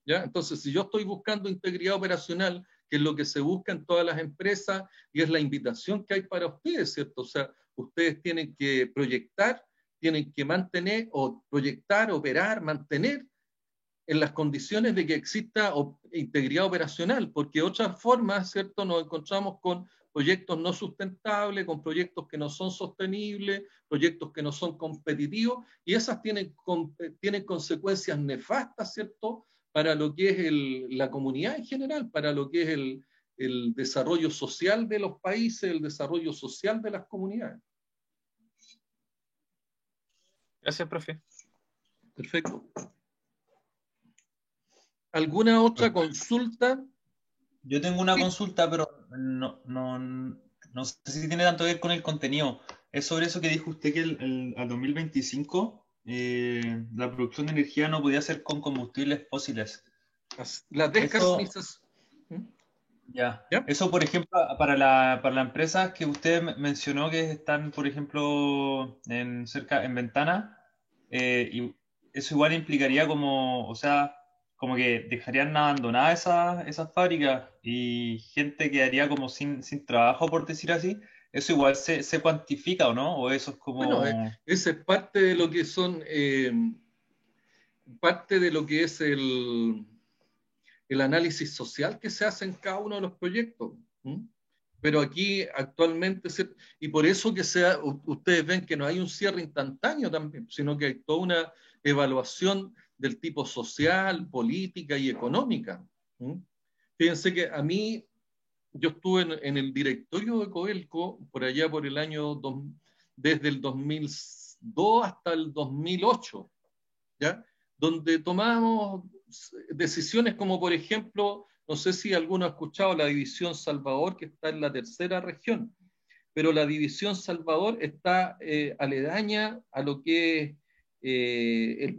¿ya? Entonces, si yo estoy buscando integridad operacional, que es lo que se busca en todas las empresas y es la invitación que hay para ustedes, ¿cierto? O sea, ustedes tienen que proyectar, tienen que mantener o proyectar, operar, mantener en las condiciones de que exista integridad operacional, porque de otras formas, ¿cierto?, nos encontramos con proyectos no sustentables, con proyectos que no son sostenibles, proyectos que no son competitivos, y esas tienen consecuencias nefastas, ¿cierto?, para lo que es la comunidad en general, para lo que es el desarrollo social de los países, el desarrollo social de las comunidades. Gracias, profe. Perfecto. ¿Alguna otra consulta? Yo tengo una consulta, pero no sé si tiene tanto que ver con el contenido. Es sobre eso que dijo usted que al 2025 la producción de energía no podía ser con combustibles fósiles. La descarbonización. Ya. ¿Ya? Eso, por ejemplo, para la empresa que usted mencionó que están, por ejemplo, en Ventana, y eso igual implicaría como, o sea, como que dejarían abandonadas esas fábricas y gente quedaría como sin trabajo, por decir así. ¿Eso igual se cuantifica o no? ¿O eso es como...? Bueno, esa es parte de lo que parte de lo que es el análisis social que se hace en cada uno de los proyectos. Pero aquí actualmente, y por eso que ustedes ven que no hay un cierre instantáneo también, sino que hay toda una evaluación del tipo social, política y económica. Fíjense que a mí, yo estuve en el directorio de Codelco por allá por el año, desde el 2002 hasta el 2008, ¿ya? Donde tomamos decisiones como, por ejemplo, no sé si alguno ha escuchado la División Salvador, que está en la tercera región, pero la División Salvador está aledaña a lo que es,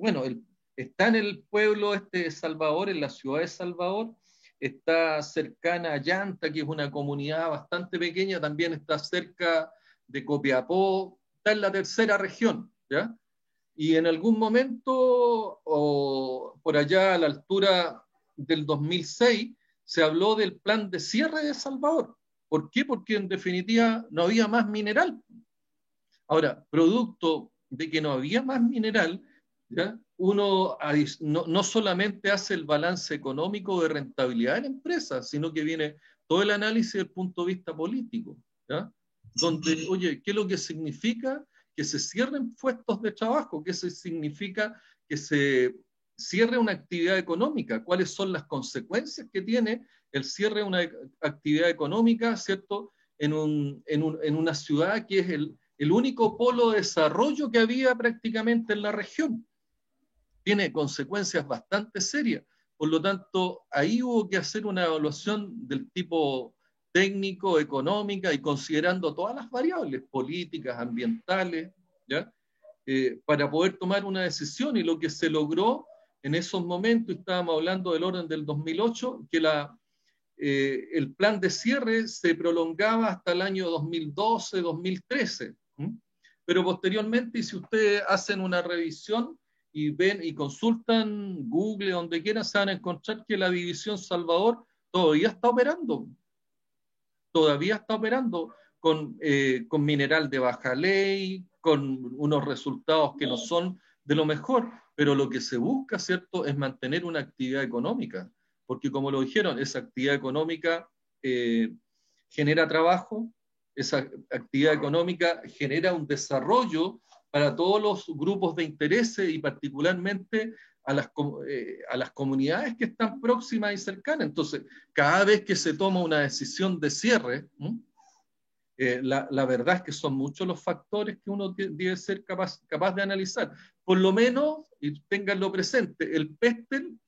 está en el pueblo de Salvador, en la ciudad de Salvador, está cercana a Llanta, que es una comunidad bastante pequeña, también está cerca de Copiapó, está en la tercera región, ¿ya? Y en algún momento, o por allá a la altura del 2006, se habló del plan de cierre de Salvador. ¿Por qué? Porque en definitiva no había más mineral. Ahora, producto de que no había más mineral, ¿ya? Uno no solamente hace el balance económico de rentabilidad de la empresa, sino que viene todo el análisis desde el punto de vista político, ¿ya? Donde, oye, ¿qué es lo que significa que se cierren puestos de trabajo? ¿Qué significa que se cierre una actividad económica? ¿Cuáles son las consecuencias que tiene el cierre de una actividad económica, ¿cierto? En una ciudad que es el único polo de desarrollo que había prácticamente en la región. Tiene consecuencias bastante serias. Por lo tanto, ahí hubo que hacer una evaluación del tipo técnico, económica y considerando todas las variables políticas, ambientales, ¿ya? Para poder tomar una decisión. Y lo que se logró en esos momentos, estábamos hablando del orden del 2008, que el plan de cierre se prolongaba hasta el año 2012, 2013. Pero posteriormente, y si ustedes hacen una revisión y ven y consultan Google, donde quieran, se van a encontrar que la División Salvador todavía está operando con mineral de baja ley, con unos resultados que no son de lo mejor, pero lo que se busca, ¿cierto?, es mantener una actividad económica, porque como lo dijeron, esa actividad económica genera trabajo, esa actividad económica genera un desarrollo para todos los grupos de intereses y particularmente a las comunidades que están próximas y cercanas. Entonces, cada vez que se toma una decisión de cierre, la verdad es que son muchos los factores que uno debe ser capaz de analizar. Por lo menos, y ténganlo presente, el PESTEL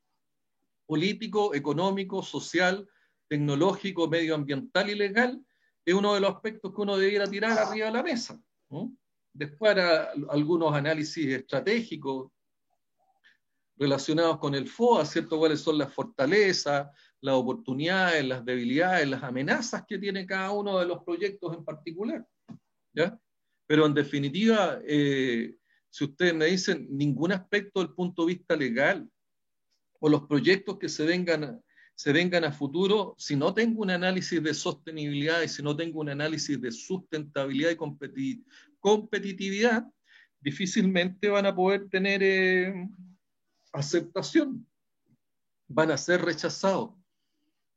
político, económico, social, tecnológico, medioambiental y legal es uno de los aspectos que uno debiera tirar arriba de la mesa. Después hará algunos análisis estratégicos relacionados con el FOA, ¿cierto? Cuáles son las fortalezas, las oportunidades, las debilidades, las amenazas que tiene cada uno de los proyectos en particular, ¿ya? Pero en definitiva, si ustedes me dicen ningún aspecto del punto de vista legal o los proyectos que se vengan a futuro, si no tengo un análisis de sostenibilidad y si no tengo un análisis de sustentabilidad y competitividad, difícilmente van a poder tener aceptación, van a ser rechazados.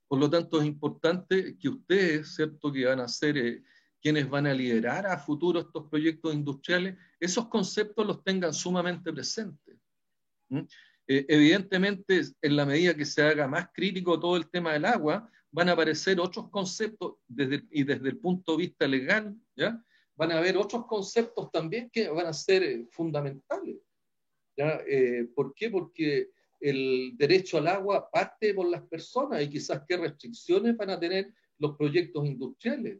Por lo tanto, es importante que ustedes, ¿cierto?, que van a ser quienes van a liderar a futuro estos proyectos industriales, esos conceptos los tengan sumamente presentes. Evidentemente, en la medida que se haga más crítico todo el tema del agua, van a aparecer otros conceptos desde el punto de vista legal, ¿ya? Van a haber otros conceptos también que van a ser fundamentales, ¿ya? ¿Por qué? Porque el derecho al agua parte por las personas y quizás qué restricciones van a tener los proyectos industriales.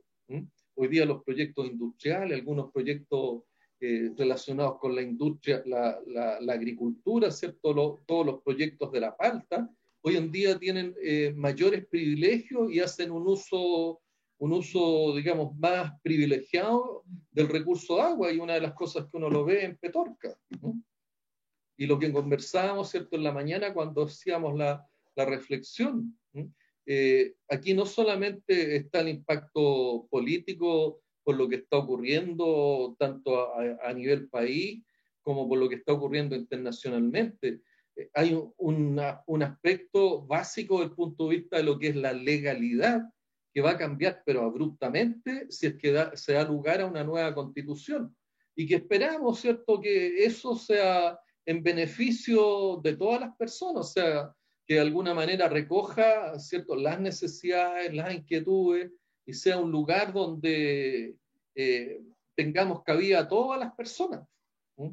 Hoy día los proyectos industriales, algunos proyectos relacionados con la industria, la agricultura, ¿cierto? Todos los proyectos de la palta, hoy en día tienen mayores privilegios y hacen un uso, digamos, más privilegiado del recurso de agua, y una de las cosas que uno lo ve en Petorca, ¿no? Y lo que conversábamos, ¿cierto?, en la mañana cuando hacíamos la reflexión. Aquí no solamente está el impacto político por lo que está ocurriendo tanto a nivel país como por lo que está ocurriendo internacionalmente. Hay un aspecto básico desde el punto de vista de lo que es la legalidad que va a cambiar, pero abruptamente, si es que se da lugar a una nueva constitución. Y que esperamos, ¿cierto?, que eso sea en beneficio de todas las personas, o sea, que de alguna manera recoja, ¿cierto?, las necesidades, las inquietudes, y sea un lugar donde tengamos cabida a todas las personas. ¿Mm?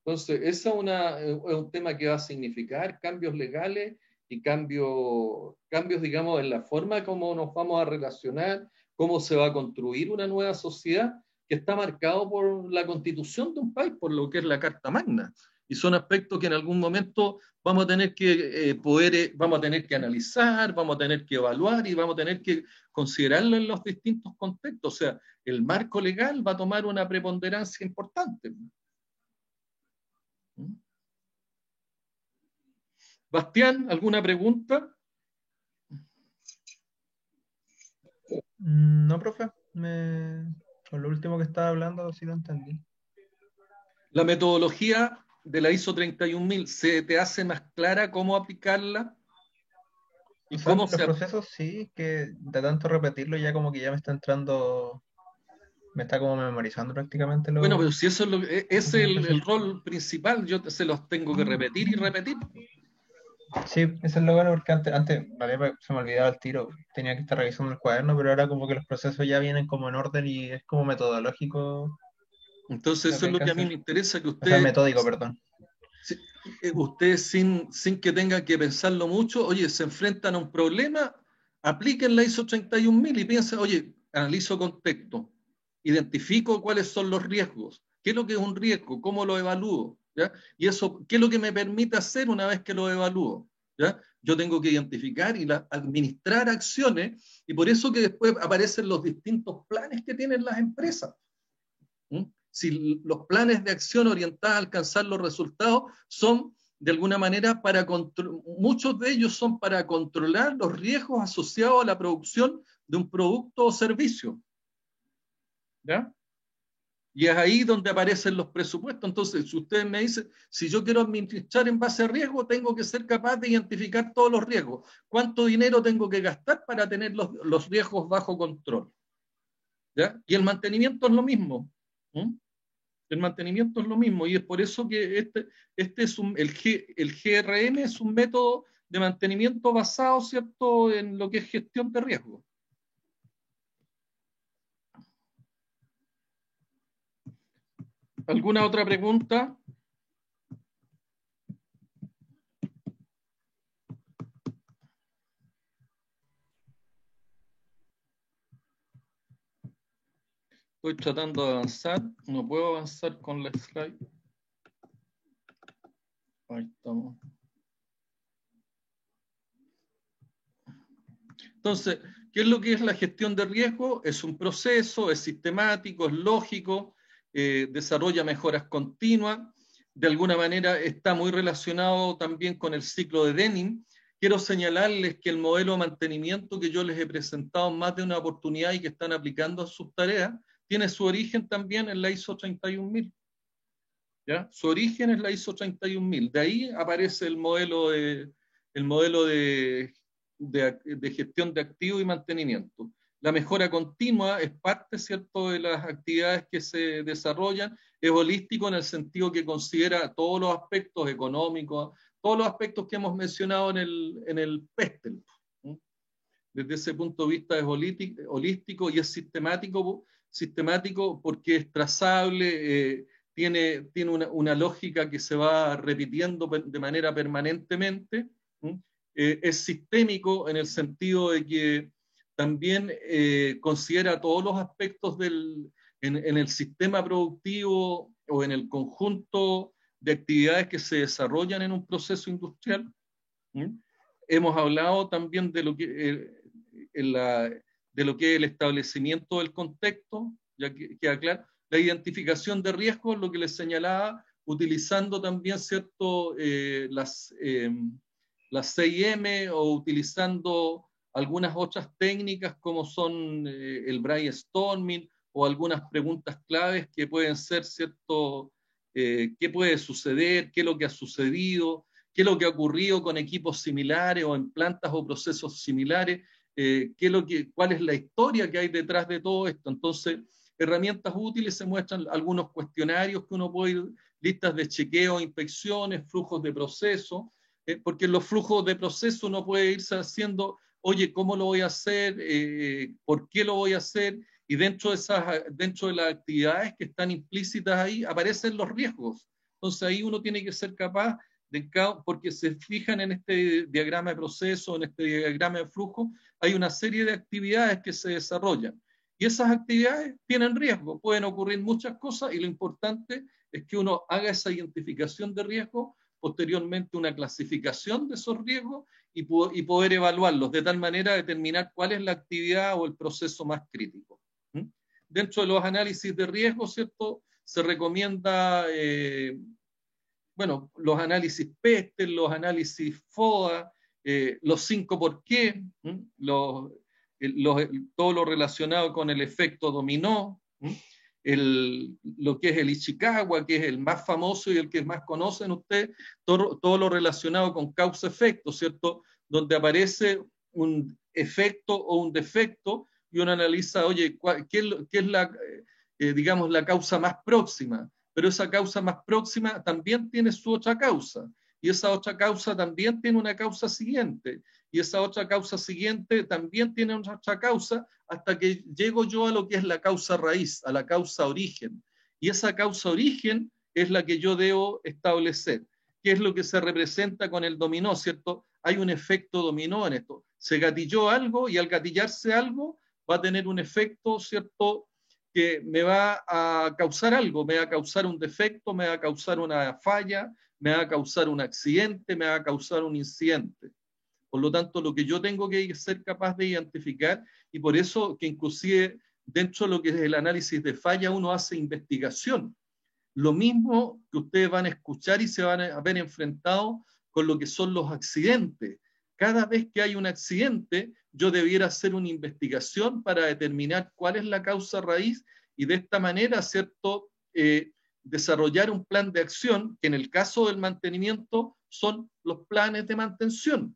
Entonces, ese es un tema que va a significar cambios legales y cambios, digamos, en la forma como nos vamos a relacionar, cómo se va a construir una nueva sociedad que está marcado por la constitución de un país, por lo que es la Carta Magna. Y son aspectos que en algún momento vamos a tener que vamos a tener que analizar, vamos a tener que evaluar y vamos a tener que considerarlo en los distintos contextos. O sea, el marco legal va a tomar una preponderancia importante. Bastián, ¿alguna pregunta? No, profe. Con lo último que estaba hablando sí lo entendí. La metodología de la ISO 31000, ¿se te hace más clara cómo aplicarla? ¿Y O sea, cómo los se procesos sí, que de tanto repetirlo ya como que ya me está entrando, me está como memorizando prácticamente lo... Bueno, pero si eso es ese es el rol principal, se los tengo que repetir y repetir. Sí, eso es lo bueno porque antes se me olvidaba el tiro, tenía que estar revisando el cuaderno, pero ahora como que los procesos ya vienen como en orden y es como metodológico Entonces lo eso que es hay lo que que a mí hacer. me interesa, que O sea, metódico, perdón. usted sin que tenga que pensarlo mucho, oye, se enfrentan a un problema, apliquen la ISO 31000 y piensen, oye, analizo contexto, identifico cuáles son los riesgos, qué es lo que es un riesgo, cómo lo evalúo, ¿ya? Y eso, qué es lo que me permite hacer una vez que lo evalúo, ¿ya? Yo tengo que identificar y administrar acciones, y por eso que después aparecen los distintos planes que tienen las empresas. ¿Mm? Si los planes de acción orientados a alcanzar los resultados son de alguna manera muchos de ellos son para controlar los riesgos asociados a la producción de un producto o servicio. ¿Ya? Y es ahí donde aparecen los presupuestos. Entonces, si ustedes me dicen, si yo quiero administrar en base a riesgo, tengo que ser capaz de identificar todos los riesgos. ¿Cuánto dinero tengo que gastar para tener los riesgos bajo control? ¿Ya? Y el mantenimiento es lo mismo. ¿Mm? El mantenimiento es lo mismo, y es por eso que el GRM es un método de mantenimiento basado, ¿cierto?, en lo que es gestión de riesgo. ¿Alguna otra pregunta? Estoy tratando de avanzar, no puedo avanzar con la slide. Ahí estamos. Entonces, ¿qué es lo que es la gestión de riesgo? Es un proceso, es sistemático, es lógico, desarrolla mejoras continuas, de alguna manera está muy relacionado también con el ciclo de Denning. Quiero señalarles que el modelo de mantenimiento que yo les he presentado en más de una oportunidad y que están aplicando a sus tareas, tiene su origen también en la ISO 31000. ¿Ya? Su origen es la ISO 31000. De ahí aparece el modelo de gestión de activos y mantenimiento. La mejora continua es parte, ¿cierto?, de las actividades que se desarrollan. Es holístico en el sentido que considera todos los aspectos económicos, todos los aspectos que hemos mencionado en el PESTEL. Desde ese punto de vista es holístico y es sistemático porque es trazable, tiene una lógica que se va repitiendo de manera permanentemente. Es sistémico en el sentido de que también considera todos los aspectos en el sistema productivo o en el conjunto de actividades que se desarrollan en un proceso industrial. Hemos hablado también de lo que es el establecimiento del contexto, ya que queda claro, la identificación de riesgos, lo que les señalaba, utilizando también, ¿cierto?, las 6M o utilizando algunas otras técnicas como son el brainstorming o algunas preguntas claves que pueden ser, ¿cierto?, qué puede suceder, qué es lo que ha sucedido, qué es lo que ha ocurrido con equipos similares o en plantas o procesos similares. cuál es la historia que hay detrás de todo esto. Entonces, herramientas útiles se muestran algunos cuestionarios que uno puede ir, listas de chequeo, inspecciones, flujos de proceso, porque en los flujos de proceso uno puede irse haciendo, oye, ¿cómo lo voy a hacer? ¿Por qué lo voy a hacer? Y dentro de las actividades que están implícitas ahí aparecen los riesgos. Entonces ahí uno tiene que ser capaz porque se fijan en este diagrama de proceso, en este diagrama de flujo, hay una serie de actividades que se desarrollan. Y esas actividades tienen riesgo, pueden ocurrir muchas cosas y lo importante es que uno haga esa identificación de riesgo, posteriormente una clasificación de esos riesgos y poder evaluarlos de tal manera de determinar cuál es la actividad o el proceso más crítico. Dentro de los análisis de riesgo, ¿cierto? Se recomienda, los análisis PESTEL, los análisis FODA, los 5 por qué, todo lo relacionado con el efecto dominó, lo que es el Ichikawa, que es el más famoso y el que más conocen ustedes, todo lo relacionado con causa-efecto, ¿cierto? Donde aparece un efecto o un defecto y uno analiza, oye, ¿qué es la causa más próxima? Pero esa causa más próxima también tiene su otra causa, y esa otra causa también tiene una causa siguiente, y esa otra causa siguiente también tiene otra causa, hasta que llego yo a lo que es la causa raíz, a la causa origen. Y esa causa origen es la que yo debo establecer. ¿Qué es lo que se representa con el dominó, cierto? Hay un efecto dominó en esto. Se gatilló algo y al gatillarse algo va a tener un efecto, ¿cierto?, que me va a causar algo, me va a causar un defecto, me va a causar una falla, me va a causar un accidente, me va a causar un incidente. Por lo tanto, lo que yo tengo que ser capaz de identificar, y por eso que inclusive dentro de lo que es el análisis de falla uno hace investigación. Lo mismo que ustedes van a escuchar y se van a ver enfrentados con lo que son los accidentes. Cada vez que hay un accidente, yo debiera hacer una investigación para determinar cuál es la causa raíz y de esta manera, ¿cierto?, desarrollar un plan de acción, que en el caso del mantenimiento son los planes de mantención.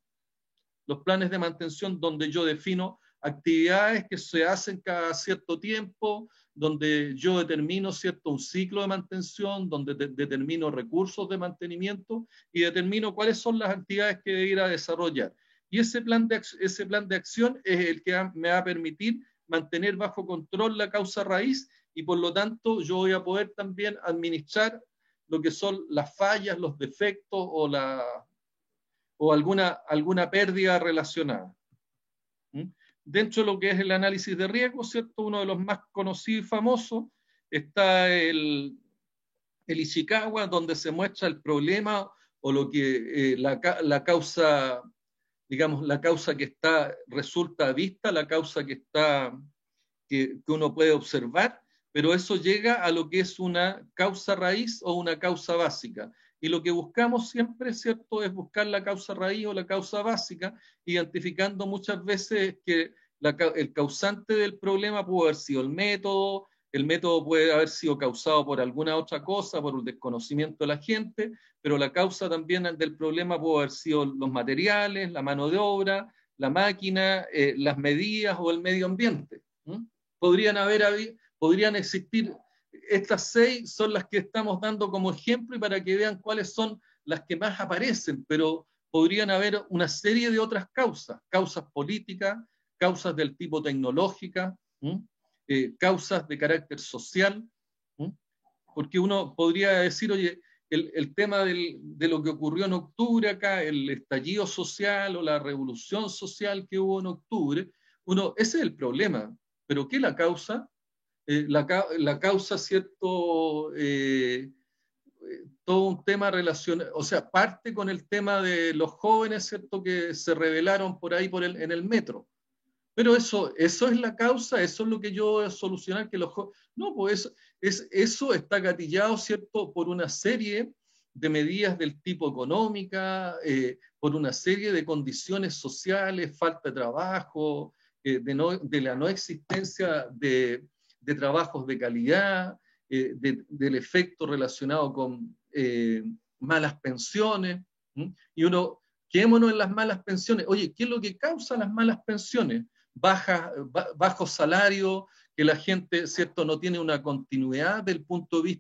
Los planes de mantención donde yo defino actividades que se hacen cada cierto tiempo, donde yo determino, ¿cierto?, un ciclo de mantención, donde determino recursos de mantenimiento y determino cuáles son las actividades que debiera desarrollar. Y ese plan de acción es el que me va a permitir mantener bajo control la causa raíz y por lo tanto yo voy a poder también administrar lo que son las fallas, los defectos o alguna pérdida relacionada. Dentro de lo que es el análisis de riesgo, ¿cierto?, uno de los más conocidos y famosos está el Ichikawa, donde se muestra el problema o lo que la causa, digamos, la causa que resulta a vista, la causa que uno puede observar, pero eso llega a lo que es una causa raíz o una causa básica. Y lo que buscamos siempre, ¿cierto?, es buscar la causa raíz o la causa básica, identificando muchas veces que el causante del problema puede haber sido el método puede haber sido causado por alguna otra cosa, por un desconocimiento de la gente, pero la causa también del problema puede haber sido los materiales, la mano de obra, la máquina, las medidas o el medio ambiente. Podrían existir. Estas 6 son las que estamos dando como ejemplo y para que vean cuáles son las que más aparecen, pero podrían haber una serie de otras causas políticas, causas del tipo tecnológica, causas de carácter social, porque uno podría decir, oye, el tema de lo que ocurrió en octubre acá, el estallido social o la revolución social que hubo en octubre, ese es el problema, pero ¿qué es la causa? La causa, ¿cierto? Todo un tema relacionado, o sea, parte con el tema de los jóvenes, ¿cierto?, que se rebelaron por ahí en el metro. Pero eso es la causa, eso es lo que yo voy a solucionar, que los jóvenes... No, pues eso está gatillado, ¿cierto?, por una serie de medidas del tipo económica, por una serie de condiciones sociales, falta de trabajo, de la no existencia de trabajos de calidad, del efecto relacionado con malas pensiones, y uno quedémonos en las malas pensiones. Oye, ¿qué es lo que causa las malas pensiones? Bajos salarios, que la gente, ¿cierto?, no tiene una continuidad del punto de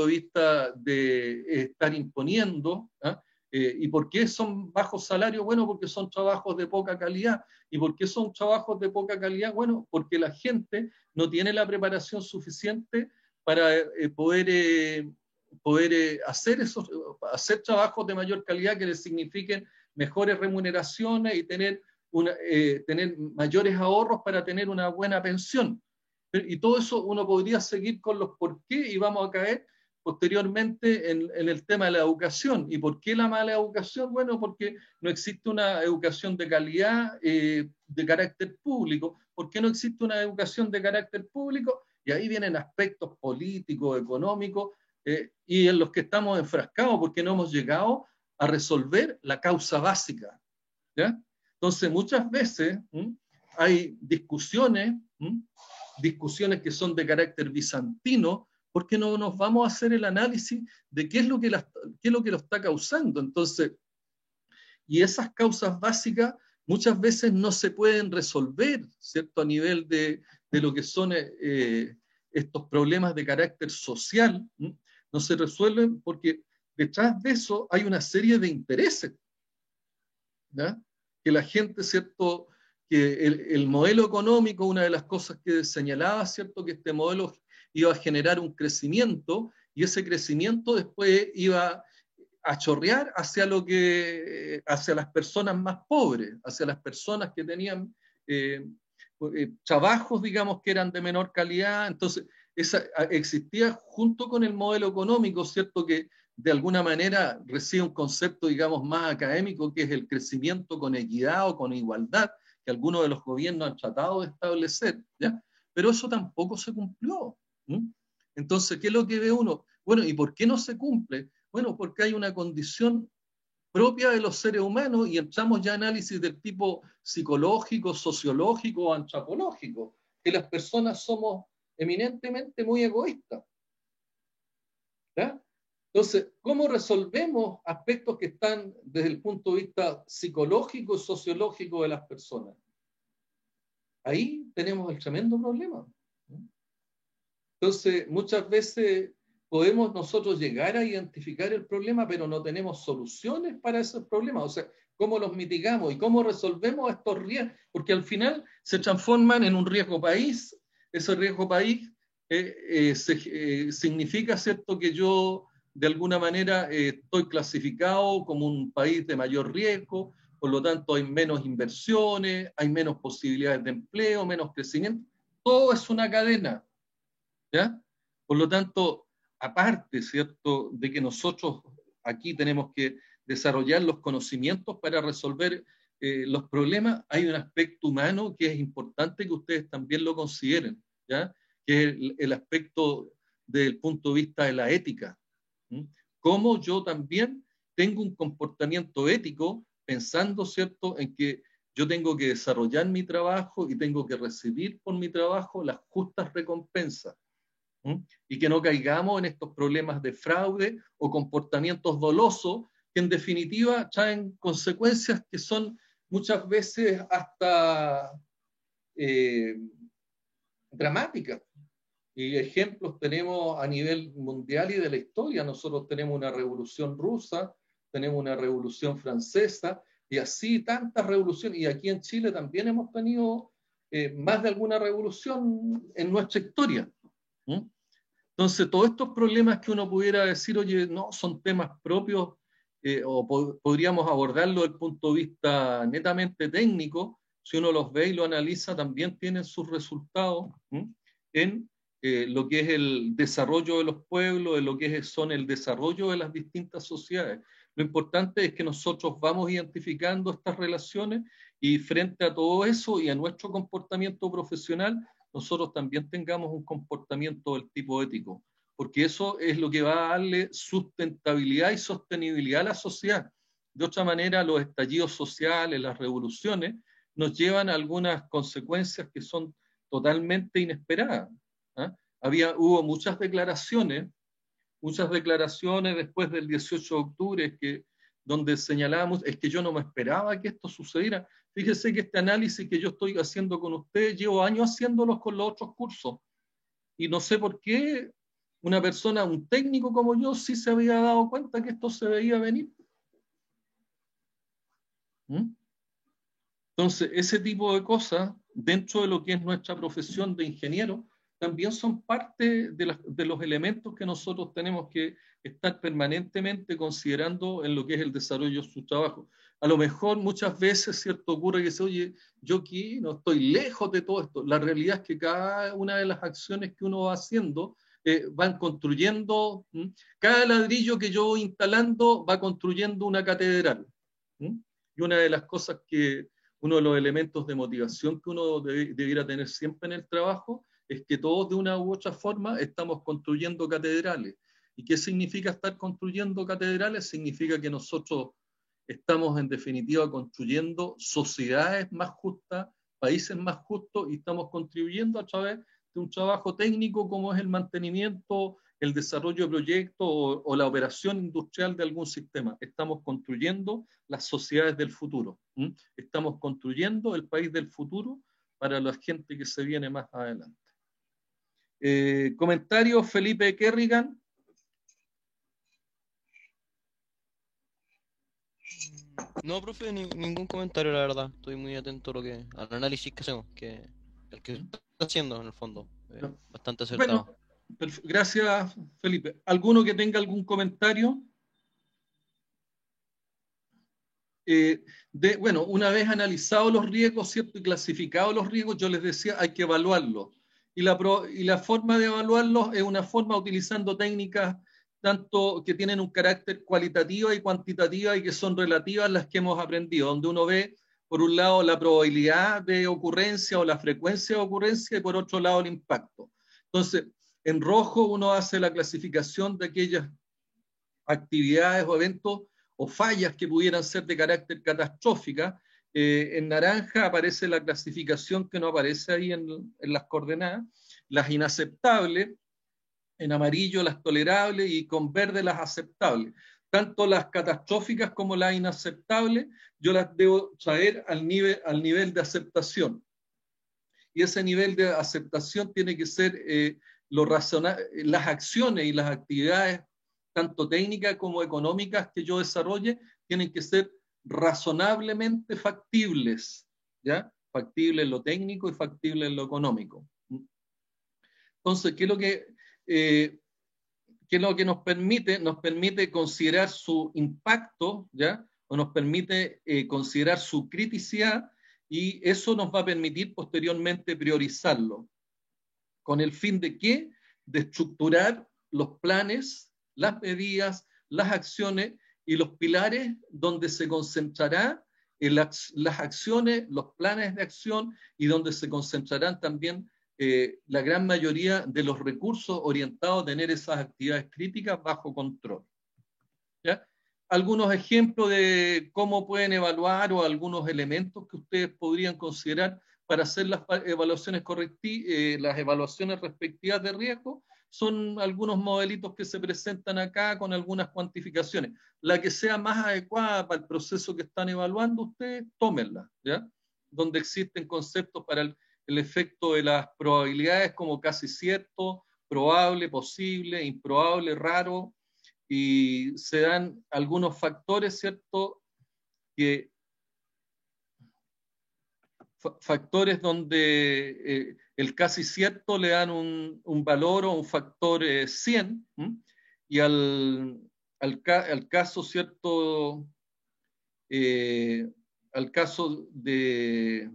vista de estar imponiendo. ¿Ah? ¿Y por qué son bajos salarios? Bueno, porque son trabajos de poca calidad. ¿Y por qué son trabajos de poca calidad? Bueno, porque la gente no tiene la preparación suficiente para poder hacer trabajos de mayor calidad que les signifiquen mejores remuneraciones y tener mayores ahorros para tener una buena pensión. Y todo eso uno podría seguir con los por qué y vamos a caer posteriormente en el tema de la educación. ¿Y por qué la mala educación? Bueno, porque no existe una educación de calidad de carácter público. ¿Por qué no existe una educación de carácter público? Y ahí vienen aspectos políticos, económicos, y en los que estamos enfrascados porque no hemos llegado a resolver la causa básica. ¿Ya? Entonces, muchas veces hay discusiones que son de carácter bizantino, porque no nos vamos a hacer el análisis de qué es lo que lo está causando. Entonces, y esas causas básicas muchas veces no se pueden resolver, ¿cierto?, a nivel de lo que son estos problemas de carácter social, no se resuelven porque detrás de eso hay una serie de intereses, ¿ya? Que la gente, ¿cierto?, que el modelo económico, una de las cosas que señalaba, ¿cierto?, que este modelo iba a generar un crecimiento y ese crecimiento después iba a chorrear hacia las personas más pobres, hacia las personas que tenían trabajos, digamos, que eran de menor calidad. Entonces, existía junto con el modelo económico, ¿cierto?, que de alguna manera recibe un concepto, digamos, más académico, que es el crecimiento con equidad o con igualdad, que algunos de los gobiernos han tratado de establecer, ¿ya? Pero eso tampoco se cumplió. Entonces, ¿qué es lo que ve uno? Bueno, ¿y por qué no se cumple? Bueno, porque hay una condición propia de los seres humanos y entramos ya a análisis del tipo psicológico, sociológico o antropológico, que las personas somos eminentemente muy egoístas. ¿Ya? Entonces, ¿cómo resolvemos aspectos que están desde el punto de vista psicológico y sociológico de las personas? Ahí tenemos el tremendo problema. Entonces, muchas veces podemos nosotros llegar a identificar el problema, pero no tenemos soluciones para esos problemas. O sea, ¿cómo los mitigamos y cómo resolvemos estos riesgos? Porque al final se transforman en un riesgo país. Ese riesgo país significa, ¿cierto?, que yo de alguna manera estoy clasificado como un país de mayor riesgo, por lo tanto hay menos inversiones, hay menos posibilidades de empleo, menos crecimiento. Todo es una cadena, ¿ya? Por lo tanto, aparte, ¿cierto?, de que nosotros aquí tenemos que desarrollar los conocimientos para resolver los problemas, hay un aspecto humano que es importante que ustedes también lo consideren, ¿ya? Que es el aspecto del punto de vista de la ética. Cómo yo también tengo un comportamiento ético pensando, ¿cierto?, en que yo tengo que desarrollar mi trabajo y tengo que recibir por mi trabajo las justas recompensas. Y que no caigamos en estos problemas de fraude o comportamientos dolosos que en definitiva traen consecuencias que son muchas veces hasta dramáticas. Y ejemplos tenemos a nivel mundial y de la historia. Nosotros tenemos una revolución rusa, tenemos una revolución francesa, y así tantas revoluciones. Y aquí en Chile también hemos tenido más de alguna revolución en nuestra historia. Entonces, todos estos problemas que uno pudiera decir, oye, no, son temas propios, podríamos abordarlo desde el punto de vista netamente técnico, si uno los ve y lo analiza, también tienen sus resultados en lo que es el desarrollo de los pueblos, en lo que son el desarrollo de las distintas sociedades. Lo importante es que nosotros vamos identificando estas relaciones y frente a todo eso y a nuestro comportamiento profesional, nosotros también tengamos un comportamiento del tipo ético, porque eso es lo que va a darle sustentabilidad y sostenibilidad a la sociedad. De otra manera, los estallidos sociales, las revoluciones, nos llevan a algunas consecuencias que son totalmente inesperadas. Hubo muchas declaraciones después del 18 de octubre que donde señalábamos, es que yo no me esperaba que esto sucediera. Fíjese que este análisis que yo estoy haciendo con ustedes, llevo años haciéndolos con los otros cursos, y no sé por qué una persona, un técnico como yo, sí se había dado cuenta que esto se veía venir. ¿Mm? Entonces, ese tipo de cosas, dentro de lo que es nuestra profesión de ingeniero, también son parte de los elementos que nosotros tenemos que estar permanentemente considerando en lo que es el desarrollo de su trabajo. A lo mejor muchas veces, ¿cierto?, ocurre que dice, oye, yo aquí no estoy lejos de todo esto. La realidad es que cada una de las acciones que uno va haciendo van construyendo, cada ladrillo que yo voy instalando va construyendo una catedral. Y una de las cosas que, uno de los elementos de motivación que uno debiera tener siempre en el trabajo es que todos de una u otra forma estamos construyendo catedrales. ¿Y qué significa estar construyendo catedrales? Significa que nosotros estamos en definitiva construyendo sociedades más justas, países más justos, y estamos contribuyendo a través de un trabajo técnico como es el mantenimiento, el desarrollo de proyectos o la operación industrial de algún sistema. Estamos construyendo las sociedades del futuro. Estamos construyendo el país del futuro para la gente que se viene más adelante. Comentario, Felipe Kerrigan. No, profe, ningún comentario, la verdad. Estoy muy atento a al análisis que hacemos, que el que está haciendo en el fondo. Bastante acertado. Bueno, gracias, Felipe. ¿Alguno que tenga algún comentario? Bueno, una vez analizados los riesgos, ¿cierto?, y clasificados los riesgos, yo les decía, hay que evaluarlos. Y la forma de evaluarlos es una forma utilizando técnicas tanto que tienen un carácter cualitativo y cuantitativa y que son relativas a las que hemos aprendido, donde uno ve, por un lado, la probabilidad de ocurrencia o la frecuencia de ocurrencia y por otro lado el impacto. Entonces, en rojo uno hace la clasificación de aquellas actividades o eventos o fallas que pudieran ser de carácter catastrófica. En naranja aparece la clasificación que no aparece ahí en las coordenadas, las inaceptables, en amarillo las tolerables y con verde las aceptables. Tanto las catastróficas como las inaceptables yo las debo traer al nivel de aceptación. Y ese nivel de aceptación tiene que ser las acciones y las actividades, tanto técnicas como económicas, que yo desarrolle, tienen que ser razonablemente factibles, ¿ya? Factible en lo técnico y factible en lo económico. Entonces, ¿qué es lo que nos permite? Nos permite considerar su impacto, ¿ya? O nos permite considerar su criticidad, y eso nos va a permitir posteriormente priorizarlo. ¿Con el fin de qué? De estructurar los planes, las medidas, las acciones y los pilares donde se concentrará en las acciones, los planes de acción, y donde se concentrarán también la gran mayoría de los recursos orientados a tener esas actividades críticas bajo control. ¿Ya? Algunos ejemplos de cómo pueden evaluar o algunos elementos que ustedes podrían considerar para hacer las evaluaciones las evaluaciones respectivas de riesgo son algunos modelitos que se presentan acá con algunas cuantificaciones. La que sea más adecuada para el proceso que están evaluando, ustedes tómenla, ¿ya? Donde existen conceptos para el efecto de las probabilidades como casi cierto, probable, posible, improbable, raro, y se dan algunos factores, ¿cierto?, factores donde el casi cierto le dan un valor o un factor 100, y al caso, ¿cierto?, al caso de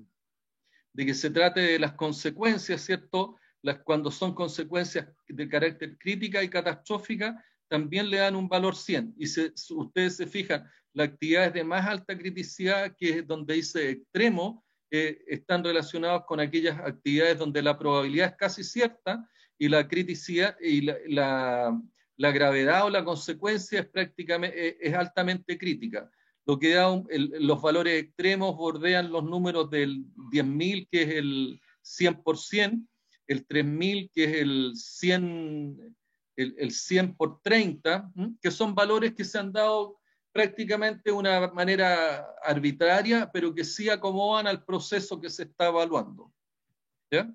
que se trate de las consecuencias, ¿cierto?, cuando son consecuencias de carácter crítica y catastrófica, también le dan un valor 100. Y ustedes se fijan, las actividades de más alta criticidad, que es donde dice extremo, están relacionados con aquellas actividades donde la probabilidad es casi cierta y la criticidad y la gravedad o la consecuencia es altamente crítica. Lo que da los valores extremos bordean los números del 10.000, que es el 100%, el 3.000, que es el 100 por 30, que son valores que se han dado prácticamente de una manera arbitraria, pero que sí acomodan al proceso que se está evaluando. ¿Ya?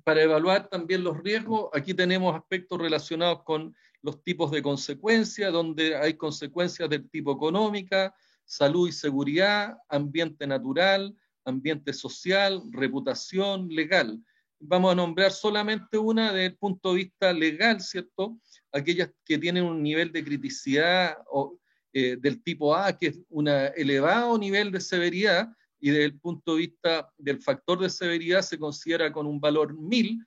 Para evaluar también los riesgos, aquí tenemos aspectos relacionados con los tipos de consecuencias, donde hay consecuencias del tipo económica, salud y seguridad, ambiente natural, ambiente social, reputación, legal. Vamos a nombrar solamente una desde el punto de vista legal, ¿cierto? Aquellas que tienen un nivel de criticidad del tipo A, que es un elevado nivel de severidad, y desde el punto de vista del factor de severidad se considera con un valor 1000,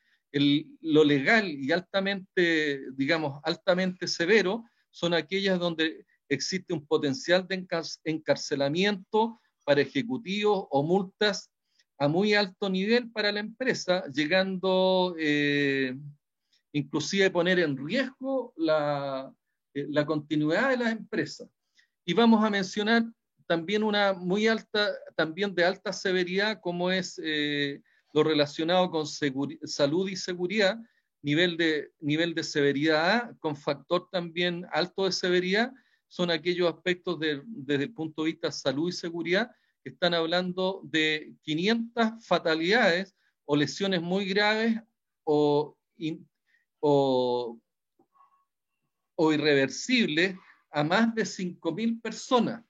lo legal y altamente, digamos, altamente severo, son aquellas donde existe un potencial de encarcelamiento para ejecutivos o multas a muy alto nivel para la empresa, llegando inclusive a poner en riesgo la continuidad de las empresas. Y vamos a mencionar también una muy alta, también de alta severidad, como es lo relacionado con salud y seguridad, nivel de severidad A, con factor también alto de severidad, son aquellos aspectos desde el punto de vista salud y seguridad, que están hablando de 500 fatalidades o lesiones muy graves o irreversibles a más de 5.000 personas.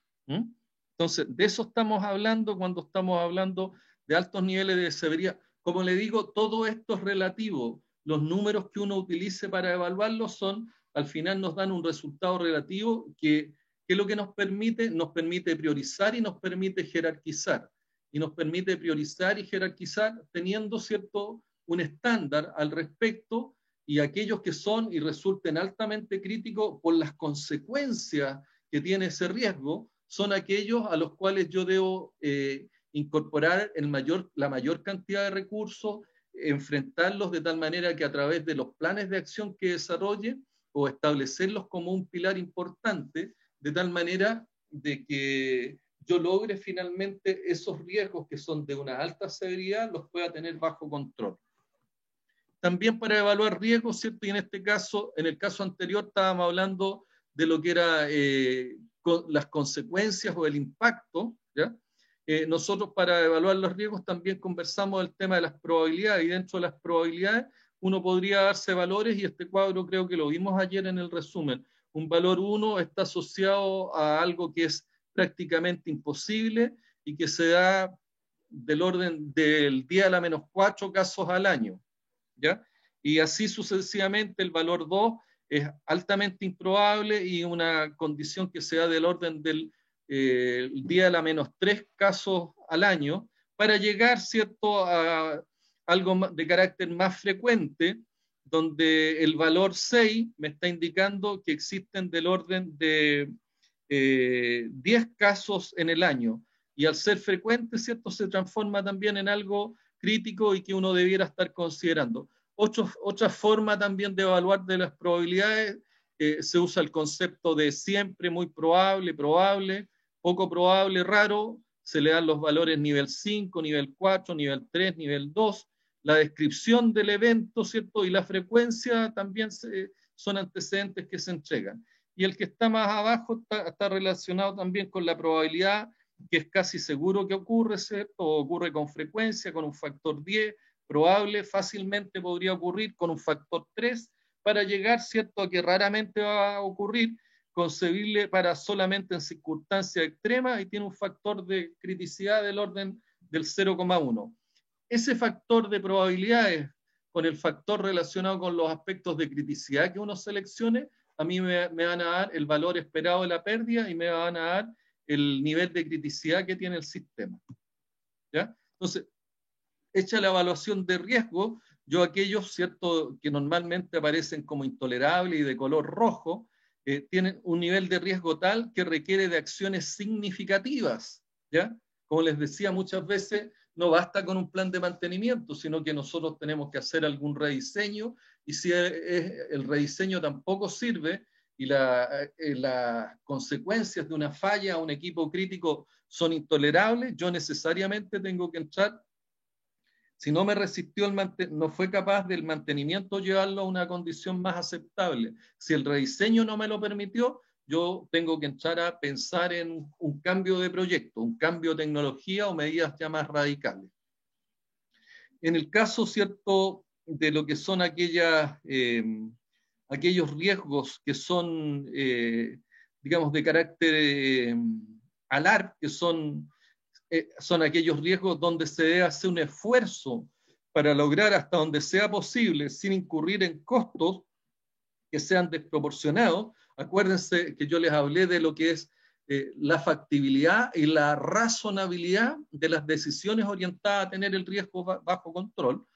Entonces, de eso estamos hablando cuando estamos hablando de altos niveles de severidad. Como le digo, todo esto es relativo. Los números que uno utilice para evaluarlo al final nos dan un resultado relativo que es lo que nos permite priorizar y nos permite jerarquizar. Y nos permite priorizar y jerarquizar teniendo, ¿cierto?, un estándar al respecto, y aquellos que son y resulten altamente críticos por las consecuencias que tiene ese riesgo, son aquellos a los cuales yo debo incorporar la mayor cantidad de recursos, enfrentarlos de tal manera que a través de los planes de acción que desarrolle o establecerlos como un pilar importante, de tal manera de que yo logre finalmente esos riesgos que son de una alta severidad, los pueda tener bajo control. También para evaluar riesgos, ¿cierto? Y en este caso, en el caso anterior estábamos hablando de lo que era las consecuencias o el impacto, ¿ya? Nosotros para evaluar los riesgos también conversamos del tema de las probabilidades, y dentro de las probabilidades uno podría darse valores, y este cuadro creo que lo vimos ayer en el resumen. Un valor 1 está asociado a algo que es prácticamente imposible y que se da del orden del 10 a la menos 4 casos al año, ¿ya? Y así sucesivamente. El valor 2 es altamente improbable y una condición que se da del orden del día a la menos 3 casos al año, para llegar, ¿cierto?, a algo de carácter más frecuente, donde el valor 6 me está indicando que existen del orden de 10 casos en el año. Y al ser frecuente, ¿cierto?, se transforma también en algo crítico y que uno debiera estar considerando. Otra forma también de evaluar de las probabilidades, se usa el concepto de siempre, muy probable, probable, poco probable, raro. Se le dan los valores nivel 5, nivel 4, nivel 3, nivel 2. La descripción del evento, ¿cierto?, y la frecuencia también son antecedentes que se entregan. Y el que está más abajo está relacionado también con la probabilidad, que es casi seguro que ocurre, ¿cierto?, o ocurre con frecuencia, con un factor 10, probable, fácilmente podría ocurrir con un factor 3, para llegar, ¿cierto?, a que raramente va a ocurrir, concebible para solamente en circunstancias extremas, y tiene un factor de criticidad del orden del 0,1. Ese factor de probabilidades con el factor relacionado con los aspectos de criticidad que uno seleccione, a mí me van a dar el valor esperado de la pérdida y me van a dar el nivel de criticidad que tiene el sistema, ¿ya? Entonces, hecha la evaluación de riesgo, yo aquellos, ¿cierto?, que normalmente aparecen como intolerables y de color rojo, tienen un nivel de riesgo tal que requiere de acciones significativas, ¿ya? Como les decía, muchas veces no basta con un plan de mantenimiento, sino que nosotros tenemos que hacer algún rediseño, y si el rediseño tampoco sirve y las consecuencias de una falla a un equipo crítico son intolerables, yo necesariamente tengo que entrar. Si no me resistió no fue capaz del mantenimiento llevarlo a una condición más aceptable, si el rediseño no me lo permitió, yo tengo que entrar a pensar en un cambio de proyecto, un cambio de tecnología o medidas ya más radicales. En el caso, ¿cierto?, de lo que son aquellos riesgos que son, digamos, de carácter alar, que son aquellos riesgos donde se debe hacer un esfuerzo para lograr hasta donde sea posible, sin incurrir en costos que sean desproporcionados. Acuérdense que yo les hablé de lo que es la factibilidad y la razonabilidad de las decisiones orientadas a tener el riesgo bajo control.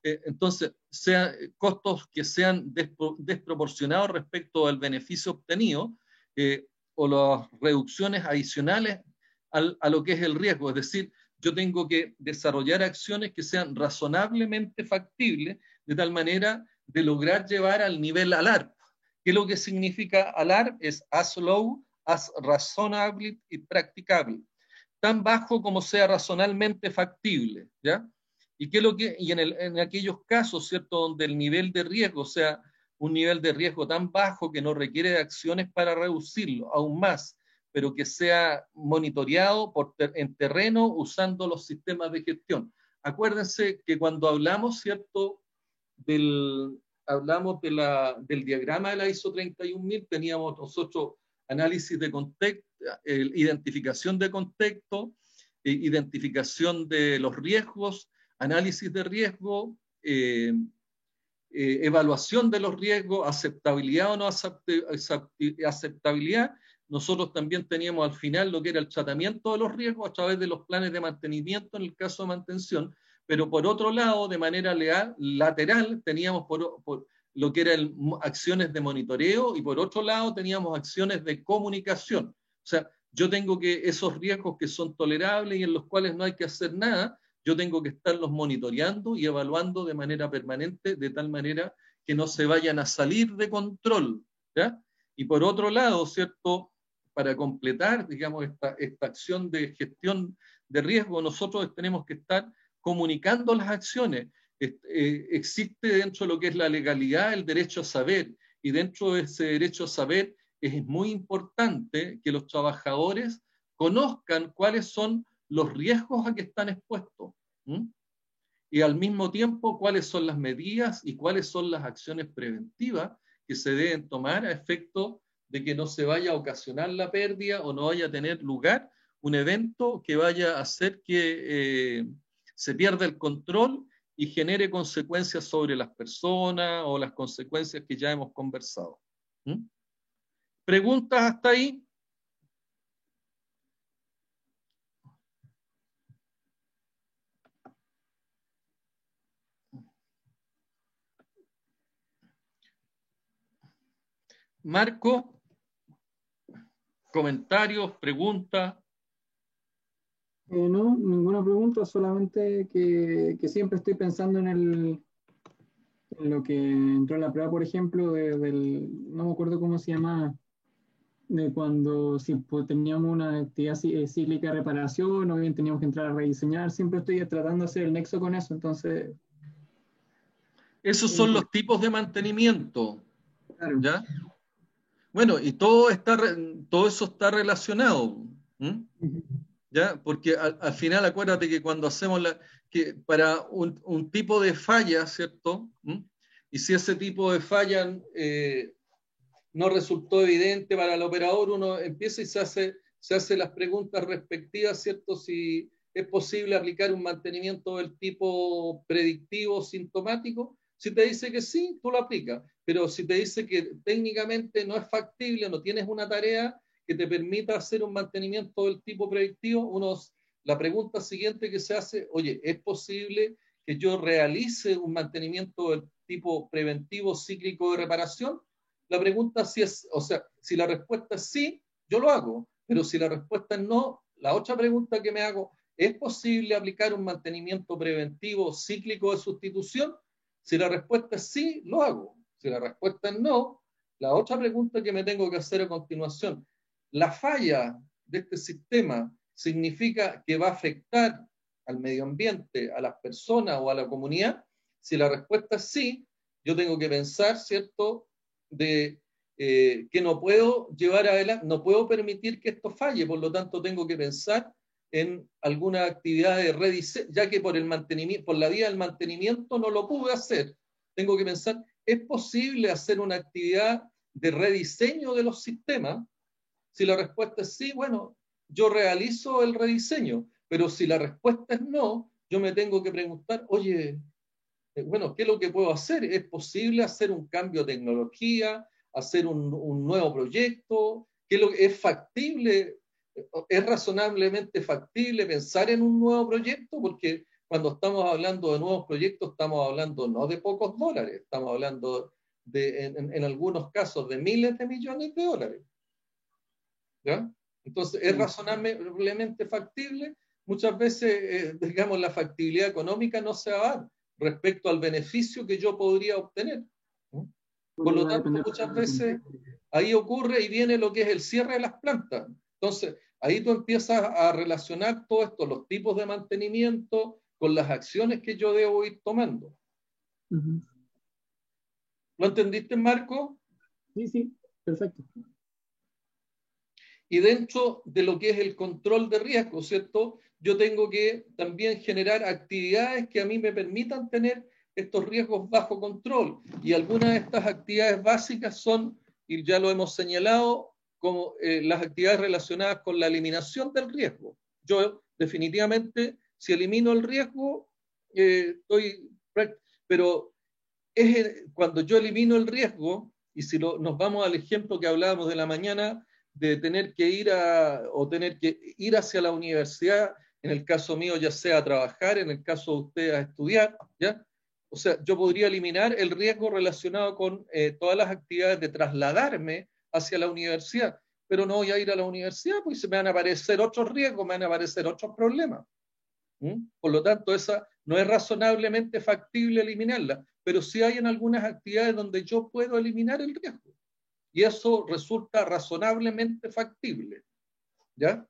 Entonces, sean costos que sean desproporcionados respecto al beneficio obtenido o las reducciones adicionales a lo que es el riesgo. Es decir, yo tengo que desarrollar acciones que sean razonablemente factibles de tal manera de lograr llevar al nivel ALARP. ¿Qué es lo que significa ALARP? Es as low as reasonable y practicable. Tan bajo como sea razonablemente factible, ¿ya? Y en aquellos casos, ¿cierto?, donde el nivel de riesgo sea un nivel de riesgo tan bajo que no requiere de acciones para reducirlo aún más, pero que sea monitoreado en terreno usando los sistemas de gestión. Acuérdense que cuando hablamos, ¿cierto?, hablamos del diagrama de la ISO 31000, teníamos nosotros análisis de contexto, identificación de contexto, identificación de los riesgos, análisis de riesgo, evaluación de los riesgos, aceptabilidad o no aceptabilidad. Nosotros también teníamos al final lo que era el tratamiento de los riesgos a través de los planes de mantenimiento en el caso de mantención, pero por otro lado, de manera lateral, teníamos por lo que eran acciones de monitoreo y por otro lado teníamos acciones de comunicación. O sea, yo tengo que esos riesgos que son tolerables y en los cuales no hay que hacer nada, yo tengo que estarlos monitoreando y evaluando de manera permanente, de tal manera que no se vayan a salir de control, ¿ya? Y por otro lado, ¿cierto?, para completar, digamos, esta acción de gestión de riesgo, nosotros tenemos que estar comunicando las acciones. Existe dentro de lo que es la legalidad el derecho a saber, y dentro de ese derecho a saber es muy importante que los trabajadores conozcan cuáles son los riesgos a que están expuestos, y al mismo tiempo cuáles son las medidas y cuáles son las acciones preventivas que se deben tomar a efecto de que no se vaya a ocasionar la pérdida o no vaya a tener lugar un evento que vaya a hacer que se pierda el control y genere consecuencias sobre las personas o las consecuencias que ya hemos conversado. ¿Preguntas hasta ahí? Marco, comentarios, preguntas. No, ninguna pregunta, solamente que siempre estoy pensando en lo que entró en la prueba, por ejemplo, no me acuerdo cómo se llama, de cuando pues, teníamos una actividad cíclica de reparación o bien teníamos que entrar a rediseñar, siempre estoy tratando de hacer el nexo con eso, entonces... Esos son los tipos de mantenimiento, claro. ¿ya? Bueno, y todo eso está relacionado, ¿ya? Porque al final acuérdate que cuando hacemos que para un tipo de falla, ¿cierto? Y si ese tipo de falla no resultó evidente para el operador, uno empieza y se hace las preguntas respectivas, ¿cierto? Si es posible aplicar un mantenimiento del tipo predictivo sintomático. Si te dice que sí, tú lo aplicas, pero si te dice que técnicamente no es factible, no tienes una tarea que te permita hacer un mantenimiento del tipo predictivo, la pregunta siguiente que se hace, oye, ¿es posible que yo realice un mantenimiento del tipo preventivo cíclico de reparación? La pregunta si la respuesta es sí, yo lo hago, pero si la respuesta es no, la otra pregunta que me hago, ¿es posible aplicar un mantenimiento preventivo cíclico de sustitución? Si la respuesta es sí, lo hago. Si la respuesta es no, la otra pregunta que me tengo que hacer a continuación, ¿la falla de este sistema significa que va a afectar al medio ambiente, a las personas o a la comunidad? Si la respuesta es sí, yo tengo que pensar, ¿cierto?, de que no puedo llevar adelante, no puedo permitir que esto falle, por lo tanto tengo que pensar en alguna actividad de rediseño, ya que por el mantenimiento, por la vía del mantenimiento no lo pude hacer. Tengo que pensar, ¿es posible hacer una actividad de rediseño de los sistemas? Si la respuesta es sí, bueno, yo realizo el rediseño, pero si la respuesta es no, yo me tengo que preguntar, oye, bueno, ¿qué es lo que puedo hacer? ¿Es posible hacer un cambio de tecnología, hacer un nuevo proyecto? ¿Es factible? ¿Es razonablemente factible pensar en un nuevo proyecto? Porque cuando estamos hablando de nuevos proyectos, estamos hablando no de pocos dólares, estamos hablando en algunos casos de miles de millones de dólares. ¿Ya? Entonces, ¿es razonablemente factible? Muchas veces, digamos, la factibilidad económica no se va a dar respecto al beneficio que yo podría obtener. Por lo tanto, muchas veces ahí ocurre y viene lo que es el cierre de las plantas. Entonces, ahí tú empiezas a relacionar todo esto, los tipos de mantenimiento, con las acciones que yo debo ir tomando. ¿Lo entendiste, Marco? Sí, perfecto. Y dentro de lo que es el control de riesgo, ¿cierto? Yo tengo que también generar actividades que a mí me permitan tener estos riesgos bajo control. Y algunas de estas actividades básicas son, y ya lo hemos señalado, como las actividades relacionadas con la eliminación del riesgo. Yo definitivamente, si elimino el riesgo, pero cuando yo elimino el riesgo, y si nos vamos al ejemplo que hablábamos de la mañana, de tener que ir hacia la universidad, en el caso mío ya sea a trabajar, en el caso de usted a estudiar, ¿ya? O sea, yo podría eliminar el riesgo relacionado con todas las actividades de trasladarme hacia la universidad, pero no voy a ir a la universidad, pues se me van a aparecer otros riesgos, me van a aparecer otros problemas. Por lo tanto, esa no es razonablemente factible eliminarla, pero sí hay en algunas actividades donde yo puedo eliminar el riesgo. Y eso resulta razonablemente factible, ¿ya?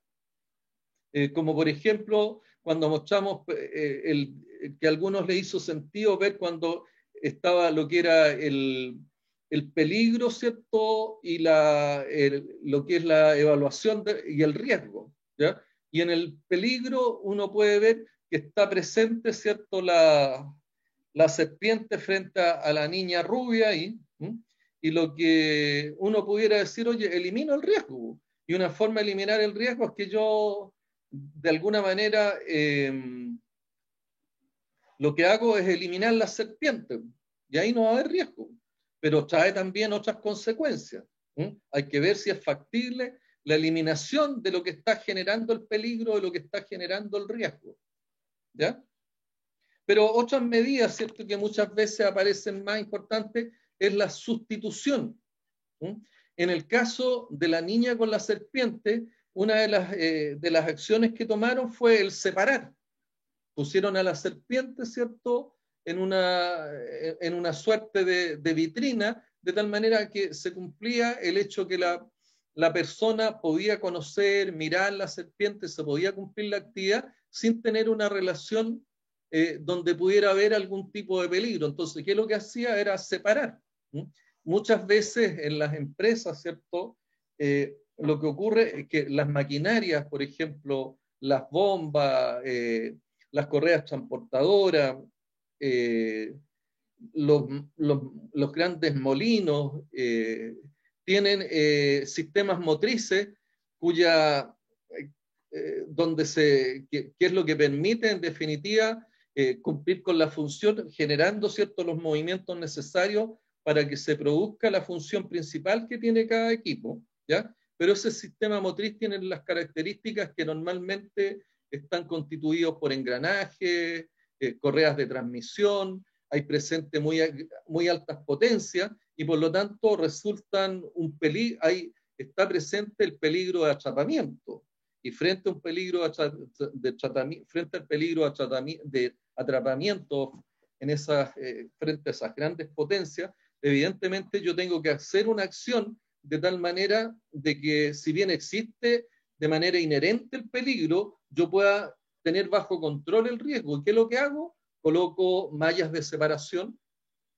Como por ejemplo, cuando mostramos que a algunos les hizo sentido ver cuando estaba lo que era el peligro, ¿cierto? Y lo que es la evaluación y el riesgo, ¿ya? Y en el peligro uno puede ver que está presente, ¿cierto? La serpiente frente a la niña rubia ahí, y lo que uno pudiera decir, oye, elimino el riesgo. Y una forma de eliminar el riesgo es que yo, de alguna manera, lo que hago es eliminar la serpiente. Y ahí no va a haber riesgo. Pero trae también otras consecuencias. Hay que ver si es factible la eliminación de lo que está generando el peligro, de lo que está generando el riesgo. ¿Ya? Pero otras medidas, ¿cierto?, que muchas veces aparecen más importantes, es la sustitución. En el caso de la niña con la serpiente, una de las acciones que tomaron fue el separar. Pusieron a la serpiente, ¿cierto?, en una suerte de vitrina, de tal manera que se cumplía el hecho que la persona podía conocer, mirar la serpiente, se podía cumplir la actividad sin tener una relación donde pudiera haber algún tipo de peligro. Entonces, ¿qué es lo que hacía? Era separar. Muchas veces en las empresas, ¿cierto? Lo que ocurre es que las maquinarias, por ejemplo, las bombas, las correas transportadoras, los grandes molinos, tienen sistemas motrices que es lo que permite en definitiva cumplir con la función, generando, ¿cierto?, los movimientos necesarios para que se produzca la función principal que tiene cada equipo, ¿ya? Pero ese sistema motriz tiene las características que normalmente están constituidos por engranajes, correas de transmisión, hay presente muy altas potencias y por lo tanto resultan está presente el peligro de atrapamiento. Y frente a un peligro de atrapamiento frente a esas grandes potencias, evidentemente yo tengo que hacer una acción de tal manera de que, si bien existe de manera inherente el peligro, yo pueda tener bajo control el riesgo. ¿Y qué es lo que hago? Coloco mallas de separación,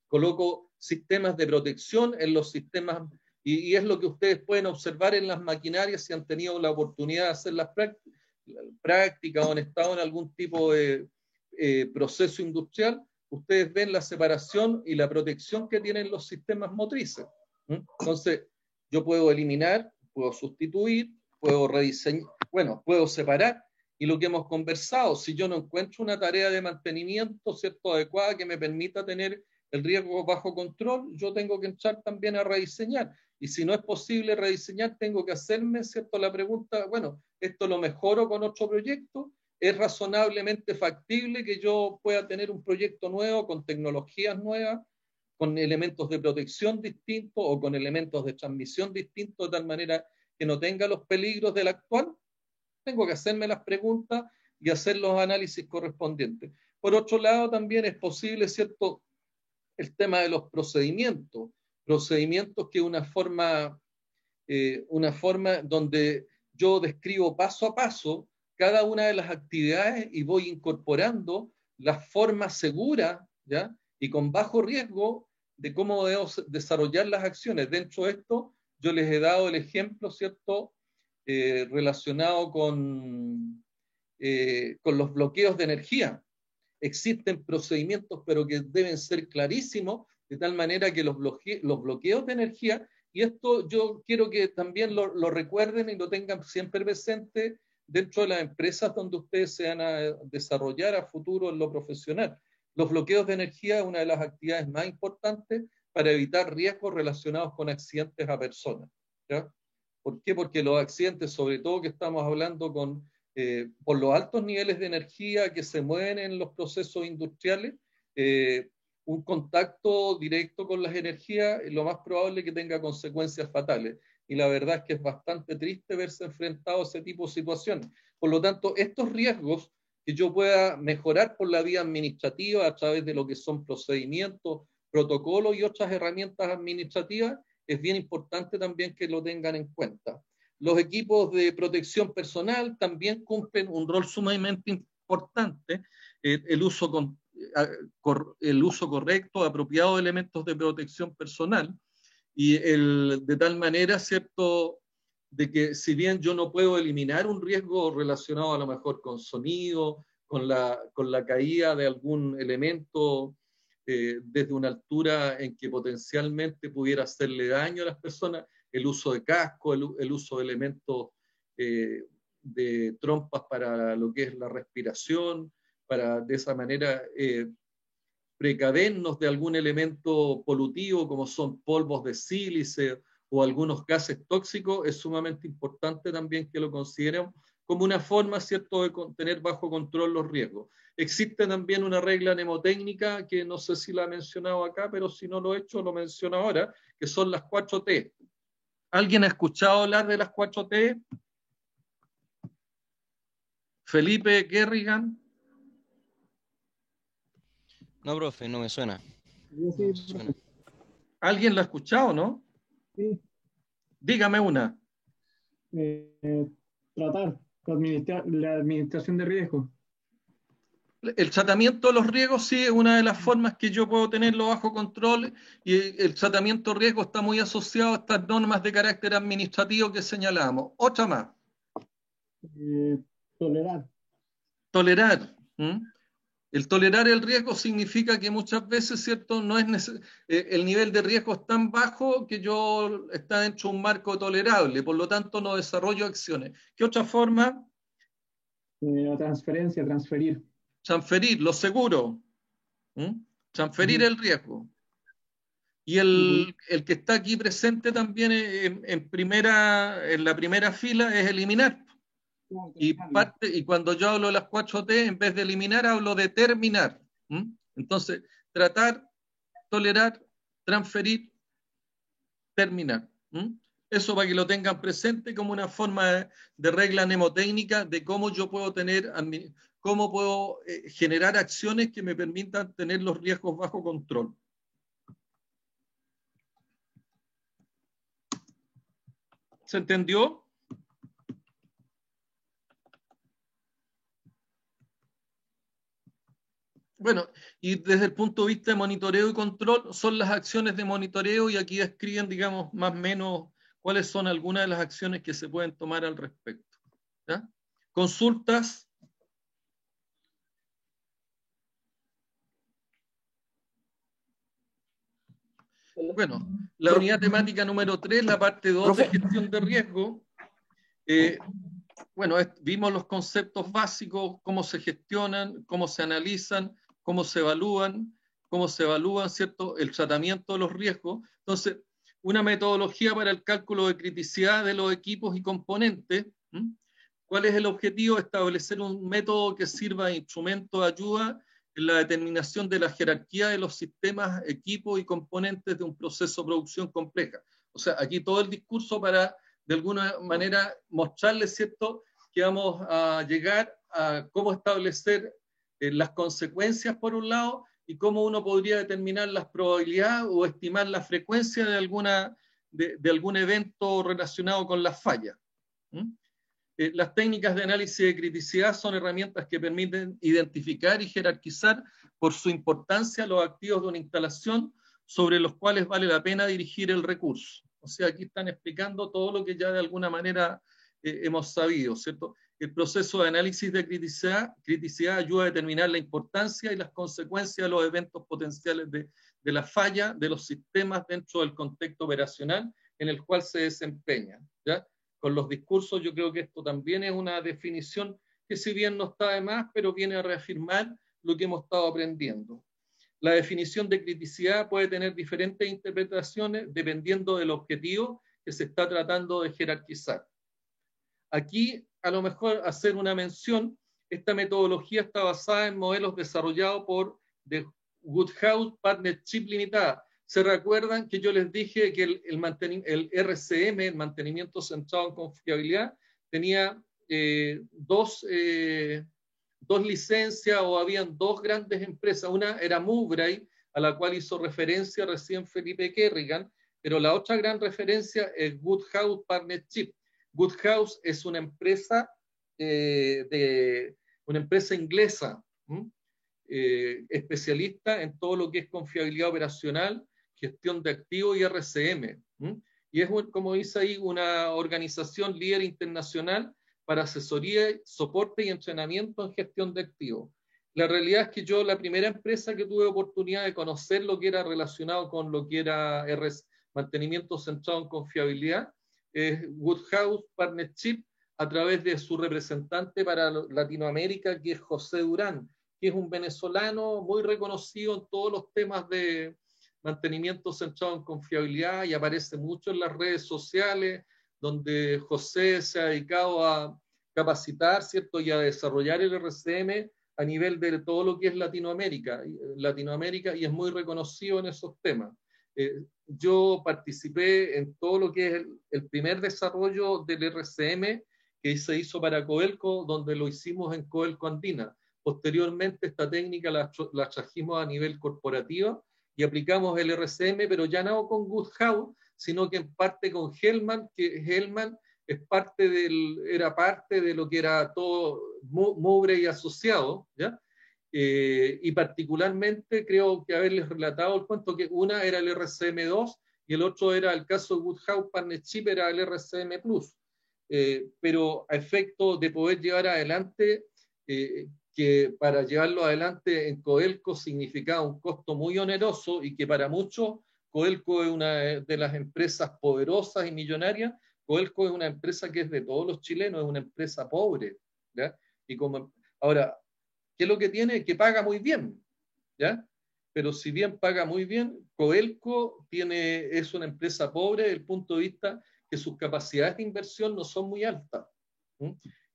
coloco sistemas de protección en los sistemas Y es lo que ustedes pueden observar en las maquinarias si han tenido la oportunidad de hacer las prácticas o han estado en algún tipo de proceso industrial. Ustedes ven la separación y la protección que tienen los sistemas motrices. Entonces, yo puedo eliminar, puedo sustituir, puedo rediseñar, bueno, puedo separar. Y lo que hemos conversado, si yo no encuentro una tarea de mantenimiento, ¿cierto?, adecuada que me permita tener el riesgo bajo control, yo tengo que entrar también a rediseñar. Y si no es posible rediseñar, tengo que hacerme, ¿cierto?, la pregunta, bueno, ¿esto lo mejoro con otro proyecto? ¿Es razonablemente factible que yo pueda tener un proyecto nuevo con tecnologías nuevas, con elementos de protección distintos o con elementos de transmisión distintos, de tal manera que no tenga los peligros del actual? Tengo que hacerme las preguntas y hacer los análisis correspondientes. Por otro lado, también es posible, ¿cierto?, el tema de los procedimientos que es una forma donde yo describo paso a paso cada una de las actividades y voy incorporando las formas seguras, ¿ya?, y con bajo riesgo de cómo debo desarrollar las acciones. Dentro de esto, yo les he dado el ejemplo, ¿cierto?, relacionado con los bloqueos de energía. Existen procedimientos, pero que deben ser clarísimos, de tal manera que los bloqueos de energía, y esto yo quiero que también lo recuerden y lo tengan siempre presente dentro de las empresas donde ustedes se van a desarrollar a futuro en lo profesional. Los bloqueos de energía es una de las actividades más importantes para evitar riesgos relacionados con accidentes a personas, ¿ya? ¿Por qué? Porque los accidentes, sobre todo que estamos hablando por los altos niveles de energía que se mueven en los procesos industriales, un contacto directo con las energías es lo más probable que tenga consecuencias fatales. Y la verdad es que es bastante triste verse enfrentado a ese tipo de situaciones. Por lo tanto, estos riesgos que yo pueda mejorar por la vía administrativa a través de lo que son procedimientos, protocolos y otras herramientas administrativas, es bien importante también que lo tengan en cuenta. Los equipos de protección personal también cumplen un rol sumamente importante. El uso correcto, apropiado de elementos de protección personal, y de tal manera, ¿cierto?, de que si bien yo no puedo eliminar un riesgo relacionado a lo mejor con sonido, con la caída de algún elemento desde una altura en que potencialmente pudiera hacerle daño a las personas, el uso de casco, el uso de elementos de trompas para lo que es la respiración, para de esa manera precavernos de algún elemento polutivo como son polvos de sílice o algunos gases tóxicos, es sumamente importante también que lo consideremos como una forma, ¿cierto?, de tener bajo control los riesgos. Existe también una regla mnemotécnica que no sé si la he mencionado acá, pero si no lo he hecho, lo menciono ahora, que son las 4T. ¿Alguien ha escuchado hablar de las 4T? Felipe Kerrigan. No, profe, no me suena. Yo sí, No me suena. ¿Alguien la ha escuchado, no? sí. Dígame una. Tratar, la administración de riesgo. El tratamiento de los riesgos sí es una de las formas que yo puedo tenerlo bajo control, y el tratamiento de riesgo está muy asociado a estas normas de carácter administrativo que señalamos. Otra más. Tolerar. Tolerar. El tolerar el riesgo significa que muchas veces, ¿cierto?, no es el nivel de riesgo es tan bajo que yo está dentro de un marco tolerable, por lo tanto no desarrollo acciones. ¿Qué otra forma? La transferencia, transferir. Transferir, lo seguro. Transferir el riesgo. Y el que está aquí presente también en la primera fila es eliminar. Y cuando yo hablo de las 4T, en vez de eliminar, hablo de terminar. Entonces, tratar, tolerar, transferir, terminar. Eso para que lo tengan presente como una forma de regla mnemotécnica de cómo yo puedo generar acciones que me permitan tener los riesgos bajo control. ¿Se entendió? Bueno, Y desde el punto de vista de monitoreo y control, son las acciones de monitoreo, y aquí describen, digamos, más o menos cuáles son algunas de las acciones que se pueden tomar al respecto. ¿Ya? Consultas. Bueno, la unidad temática número 3, la parte 2 de gestión de riesgo. Bueno, vimos los conceptos básicos, cómo se gestionan, cómo se analizan, cómo se evalúan, ¿cierto?, el tratamiento de los riesgos. Entonces, una metodología para el cálculo de criticidad de los equipos y componentes. ¿Cuál es el objetivo? Establecer un método que sirva de instrumento de ayuda en la determinación de la jerarquía de los sistemas, equipos y componentes de un proceso de producción compleja. O sea, aquí todo el discurso para, de alguna manera, mostrarles, ¿cierto?, que vamos a llegar a cómo establecer las consecuencias, por un lado, y cómo uno podría determinar las probabilidades o estimar la frecuencia de algún evento relacionado con las fallas. Las técnicas de análisis de criticidad son herramientas que permiten identificar y jerarquizar por su importancia los activos de una instalación sobre los cuales vale la pena dirigir el recurso. O sea, aquí están explicando todo lo que ya de alguna manera hemos sabido, ¿cierto? El proceso de análisis de criticidad ayuda a determinar la importancia y las consecuencias de los eventos potenciales de la falla de los sistemas dentro del contexto operacional en el cual se desempeñan, ¿ya? Con los discursos, yo creo que esto también es una definición que, si bien no está de más, pero viene a reafirmar lo que hemos estado aprendiendo. La definición de criticidad puede tener diferentes interpretaciones dependiendo del objetivo que se está tratando de jerarquizar. Aquí, a lo mejor, hacer una mención: esta metodología está basada en modelos desarrollados por The Woodhouse Partnership Limitada. ¿Se recuerdan que yo les dije que el RCM, el mantenimiento centrado en confiabilidad, tenía dos licencias, o habían dos grandes empresas? Una era Mowbray, a la cual hizo referencia recién Felipe Kerrigan, pero la otra gran referencia es Woodhouse Partnership. Woodhouse es una empresa, inglesa, especialista en todo lo que es confiabilidad operacional, gestión de activos y RCM. Y es, como dice ahí, una organización líder internacional para asesoría, soporte y entrenamiento en gestión de activos. La realidad es que yo, la primera empresa que tuve oportunidad de conocer lo que era relacionado con lo que era mantenimiento centrado en confiabilidad, es Woodhouse Partnership, a través de su representante para Latinoamérica, que es José Durán, que es un venezolano muy reconocido en todos los temas de mantenimiento centrado en confiabilidad, y aparece mucho en las redes sociales, donde José se ha dedicado a capacitar, ¿cierto?, y a desarrollar el RCM a nivel de todo lo que es Latinoamérica, y es muy reconocido en esos temas. Yo participé en todo lo que es el primer desarrollo del RCM que se hizo para Codelco, donde lo hicimos en Codelco Andina. Posteriormente, esta técnica la trajimos a nivel corporativo y aplicamos el RCM, pero ya no con Woodhouse, sino que en parte con Hellman, que Hellman era parte de lo que era todo Mowbray y asociado, ¿ya? Y particularmente creo que haberles relatado el cuento que una era el RCM2 y el otro era el caso de Woodhouse Partnership, era el RCM Plus. Pero a efecto de poder llevar adelante, que para llevarlo adelante en Codelco significaba un costo muy oneroso, y que para muchos Codelco es una de las empresas poderosas y millonarias. Codelco es una empresa que es de todos los chilenos, es una empresa pobre, ¿ya? Y ahora, ¿qué es lo que tiene? Que paga muy bien, ¿ya? Pero si bien paga muy bien, Codelco es una empresa pobre desde el punto de vista que sus capacidades de inversión no son muy altas.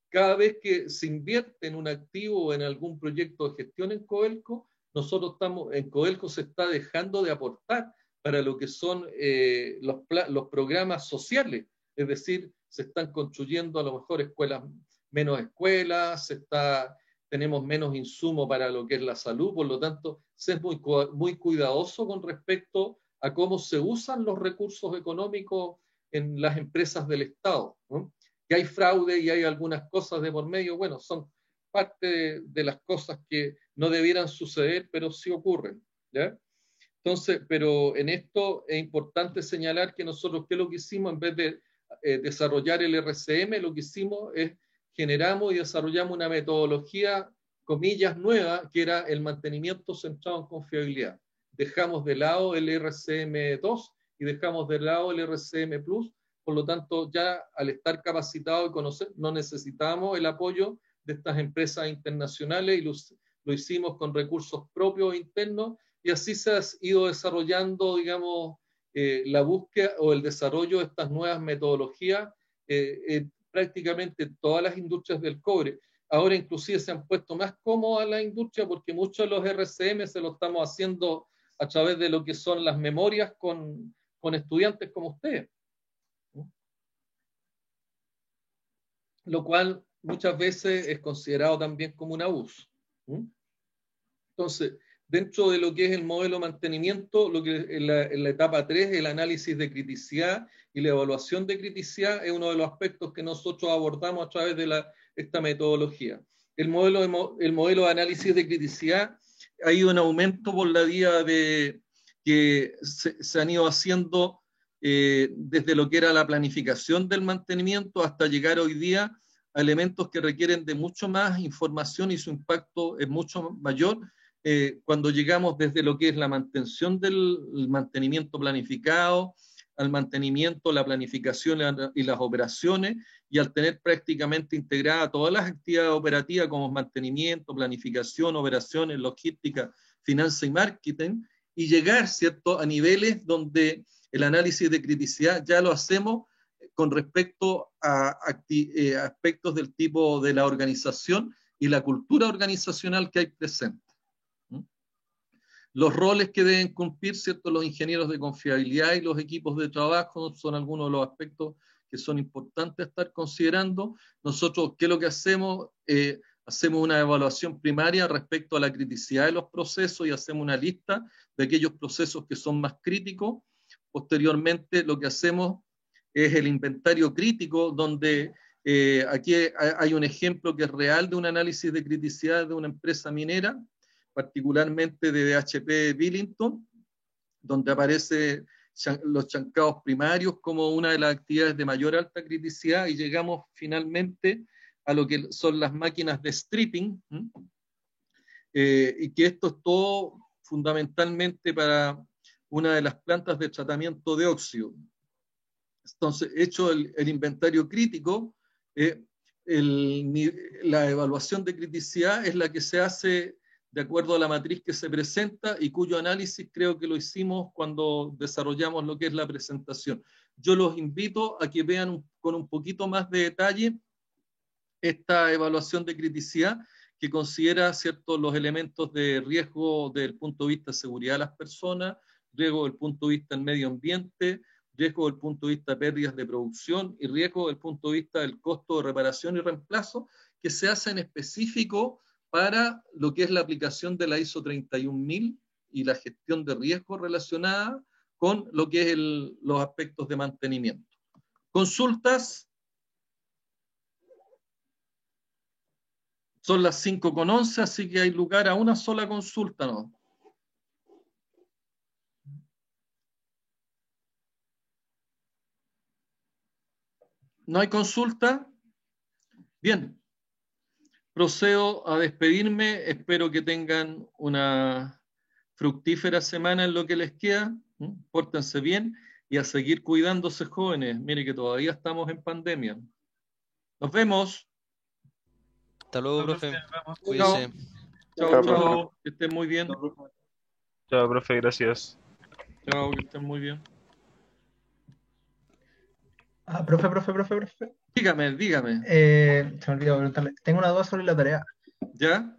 Cada vez que se invierte en un activo o en algún proyecto de gestión en Codelco, en Codelco se está dejando de aportar para lo que son los programas sociales. Es decir, se están construyendo a lo mejor menos escuelas, tenemos menos insumo para lo que es la salud, por lo tanto, se es muy cuidadoso con respecto a cómo se usan los recursos económicos en las empresas del Estado, ¿no? Que hay fraude y hay algunas cosas de por medio, bueno, son parte de las cosas que no debieran suceder, pero sí ocurren, ¿ya? Entonces, pero en esto es importante señalar que nosotros, ¿qué es lo que hicimos? En vez de desarrollar el RCM, lo que hicimos es generamos y desarrollamos una metodología, comillas, nueva, que era el mantenimiento centrado en confiabilidad. Dejamos de lado el RCM2 y dejamos de lado el RCM Plus, por lo tanto, ya al estar capacitados y conocer, no necesitábamos el apoyo de estas empresas internacionales y lo hicimos con recursos propios e internos, y así se ha ido desarrollando, digamos, la búsqueda o el desarrollo de estas nuevas metodologías prácticamente en todas las industrias del cobre. Ahora inclusive se han puesto más cómodas la industria porque muchos de los RCM se lo estamos haciendo a través de lo que son las memorias con estudiantes como ustedes. Lo cual muchas veces es considerado también como un abuso. Entonces, dentro de lo que es el modelo de mantenimiento, lo que en la etapa 3, el análisis de criticidad y la evaluación de criticidad es uno de los aspectos que nosotros abordamos a través de esta metodología. El modelo de análisis de criticidad ha ido en aumento por la vía de que se han ido haciendo desde lo que era la planificación del mantenimiento hasta llegar hoy día a elementos que requieren de mucho más información y su impacto es mucho mayor cuando llegamos desde lo que es la mantención del mantenimiento planificado, al mantenimiento, la planificación y las operaciones, y al tener prácticamente integradas todas las actividades operativas como mantenimiento, planificación, operaciones, logística, finanzas y marketing, y llegar, ¿cierto?, a niveles donde el análisis de criticidad ya lo hacemos con respecto a aspectos del tipo de la organización y la cultura organizacional que hay presente. Los roles que deben cumplir, ¿cierto?, los ingenieros de confiabilidad y los equipos de trabajo son algunos de los aspectos que son importantes estar considerando. Nosotros, ¿qué es lo que hacemos? Hacemos una evaluación primaria respecto a la criticidad de los procesos y hacemos una lista de aquellos procesos que son más críticos. Posteriormente, lo que hacemos es el inventario crítico, donde aquí hay un ejemplo que es real de un análisis de criticidad de una empresa minera, particularmente de BHP Billington, donde aparecen los chancados primarios como una de las actividades de mayor alta criticidad, y llegamos finalmente a lo que son las máquinas de stripping, y que esto es todo fundamentalmente para una de las plantas de tratamiento de óxido. Entonces, hecho el inventario crítico, la evaluación de criticidad es la que se hace de acuerdo a la matriz que se presenta y cuyo análisis creo que lo hicimos cuando desarrollamos lo que es la presentación. Yo los invito a que vean con un poquito más de detalle esta evaluación de criticidad que considera, ¿cierto?, los elementos de riesgo desde el punto de vista de seguridad de las personas, riesgo desde el punto de vista del medio ambiente, riesgo desde el punto de vista de pérdidas de producción y riesgo desde el punto de vista del costo de reparación y reemplazo, que se hace en específico para lo que es la aplicación de la ISO 31000 y la gestión de riesgos relacionada con lo que es los aspectos de mantenimiento. Consultas. Son las 5:11, así que hay lugar a una sola consulta, ¿no? ¿No hay consulta? Bien. Procedo a despedirme. Espero que tengan una fructífera semana en lo que les queda. Pórtense bien y a seguir cuidándose, jóvenes. Mire que todavía estamos en pandemia. Nos vemos. Hasta luego, profe. Vamos. Cuídense. Chao, chao. Que estén muy bien. Chao, profe, gracias. Chao, que estén muy bien. Profe. Dígame. Se me olvidó preguntarle. Tengo una duda sobre la tarea. ¿Ya?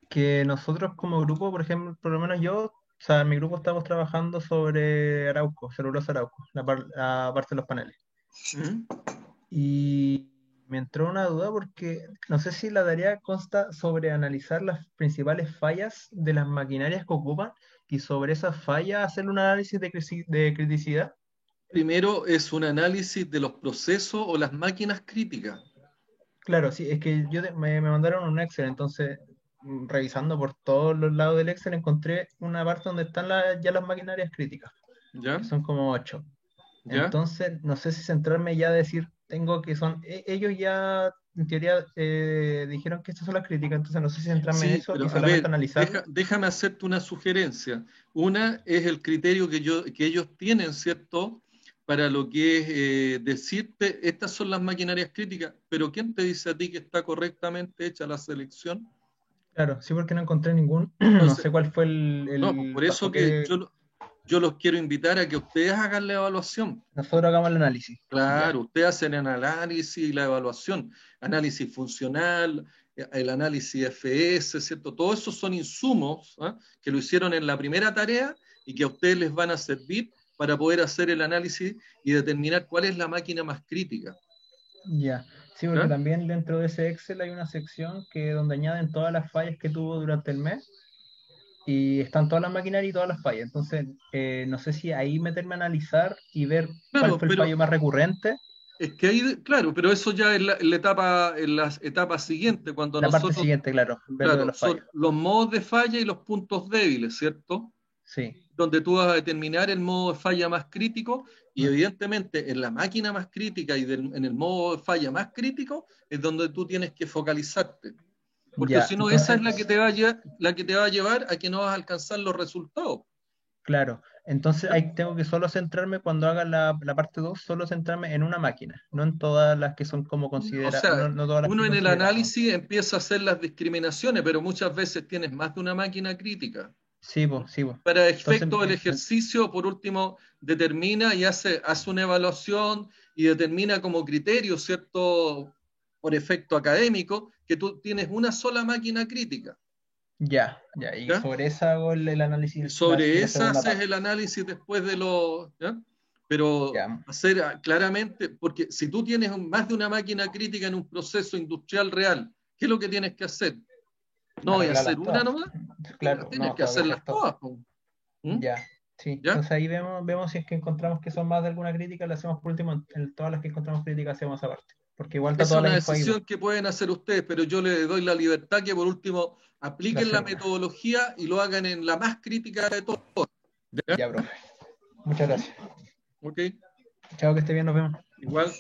Que nosotros como grupo, por ejemplo, por lo menos yo, o sea, en mi grupo estamos trabajando sobre Arauco, celulosa Arauco, la parte de los paneles. Y me entró una duda porque no sé si la tarea consta sobre analizar las principales fallas de las maquinarias que ocupan y sobre esas fallas hacer un análisis de criticidad. Primero es un análisis de los procesos o las máquinas críticas. Claro, sí, es que me mandaron un Excel, entonces revisando por todos los lados del Excel, encontré una parte donde están ya las maquinarias críticas, ¿Ya? que son como 8. ¿Ya? Entonces, no sé si centrarme ya a decir, ellos ya en teoría dijeron que estas son las críticas, entonces no sé si centrarme en Sí, eso pero y a solamente ver, analizarlo. déjame hacerte una sugerencia. Una es el criterio que ellos tienen, ¿cierto? Para lo que es decirte, estas son las maquinarias críticas, pero ¿quién te dice a ti que está correctamente hecha la selección? Claro, sí, porque no encontré ningún, no Entonces, sé cuál fue no, pues por bajo eso que qué yo los quiero invitar a que ustedes hagan la evaluación. nosotros hagamos el análisis. Ya, Claro, ustedes hacen el análisis y la evaluación, análisis funcional, el análisis FS, ¿cierto? Todos esos son insumos, ¿ah? Que lo hicieron en la primera tarea y que a ustedes les van a servir para poder hacer el análisis y determinar cuál es la máquina más crítica. ya. Sí, porque ¿Ya? también dentro de ese Excel hay una sección que donde añaden todas las fallas que tuvo durante el mes y están todas las maquinarias y todas las fallas. Entonces, no sé si ahí meterme a analizar y ver cuál Claro, fue el pero fallo más recurrente. es que ahí, claro, pero eso ya es en la etapa, en las etapas siguientes, cuando La parte nosotros, siguiente, claro, ver lo de claro, los fallos. son los modos de falla y los puntos débiles, ¿cierto? Sí. Donde tú vas a determinar el modo de falla más crítico y Mm. evidentemente en la máquina más crítica y en el modo de falla más crítico es donde tú tienes que focalizarte. Porque Ya, si no, esa es la que entonces, te va a llevar, la que te va a llevar a que no vas a alcanzar los resultados. claro, entonces ¿Ya? ahí tengo que solo centrarme cuando haga la parte 2 solo centrarme en una máquina, no en todas las que son como O consideradas, sea, no, no todas las que uno en el consideramos. análisis empieza a hacer las discriminaciones, pero muchas veces tienes más de una máquina crítica. Sí, pues, sí, pues. Para Entonces, efecto del ejercicio, por último, determina y hace una evaluación y determina como criterio, ¿cierto? Por efecto académico, que tú tienes una sola máquina crítica, ya, ya, y ¿ya? sobre esa hago el Y análisis sobre de la esa segunda haces parte. el análisis después de lo, ¿ya? Pero Ya, hacer claramente, porque si tú tienes más de una máquina crítica en un proceso industrial real, ¿qué es lo que tienes que hacer? No voy a hacer arreglarlas una todas. nomás, Claro, tienes no, que tengo que hacer hacerlas todo. todas, po. ¿Mm? Ya, sí. ¿Ya? Entonces ahí vemos si es que encontramos que son más de alguna crítica, la hacemos por último, en todas las que encontramos críticas hacemos aparte. Porque igual está Esa es toda la una info ahí, pues, decisión que pueden hacer ustedes, pero yo les doy la libertad que por último la apliquen la hacemos. metodología y lo hagan en la más crítica de todas. ¿Ya? Ya, profe. Muchas ¿Mm? gracias. ¿Ok? Chao, que esté bien, nos vemos. Igual.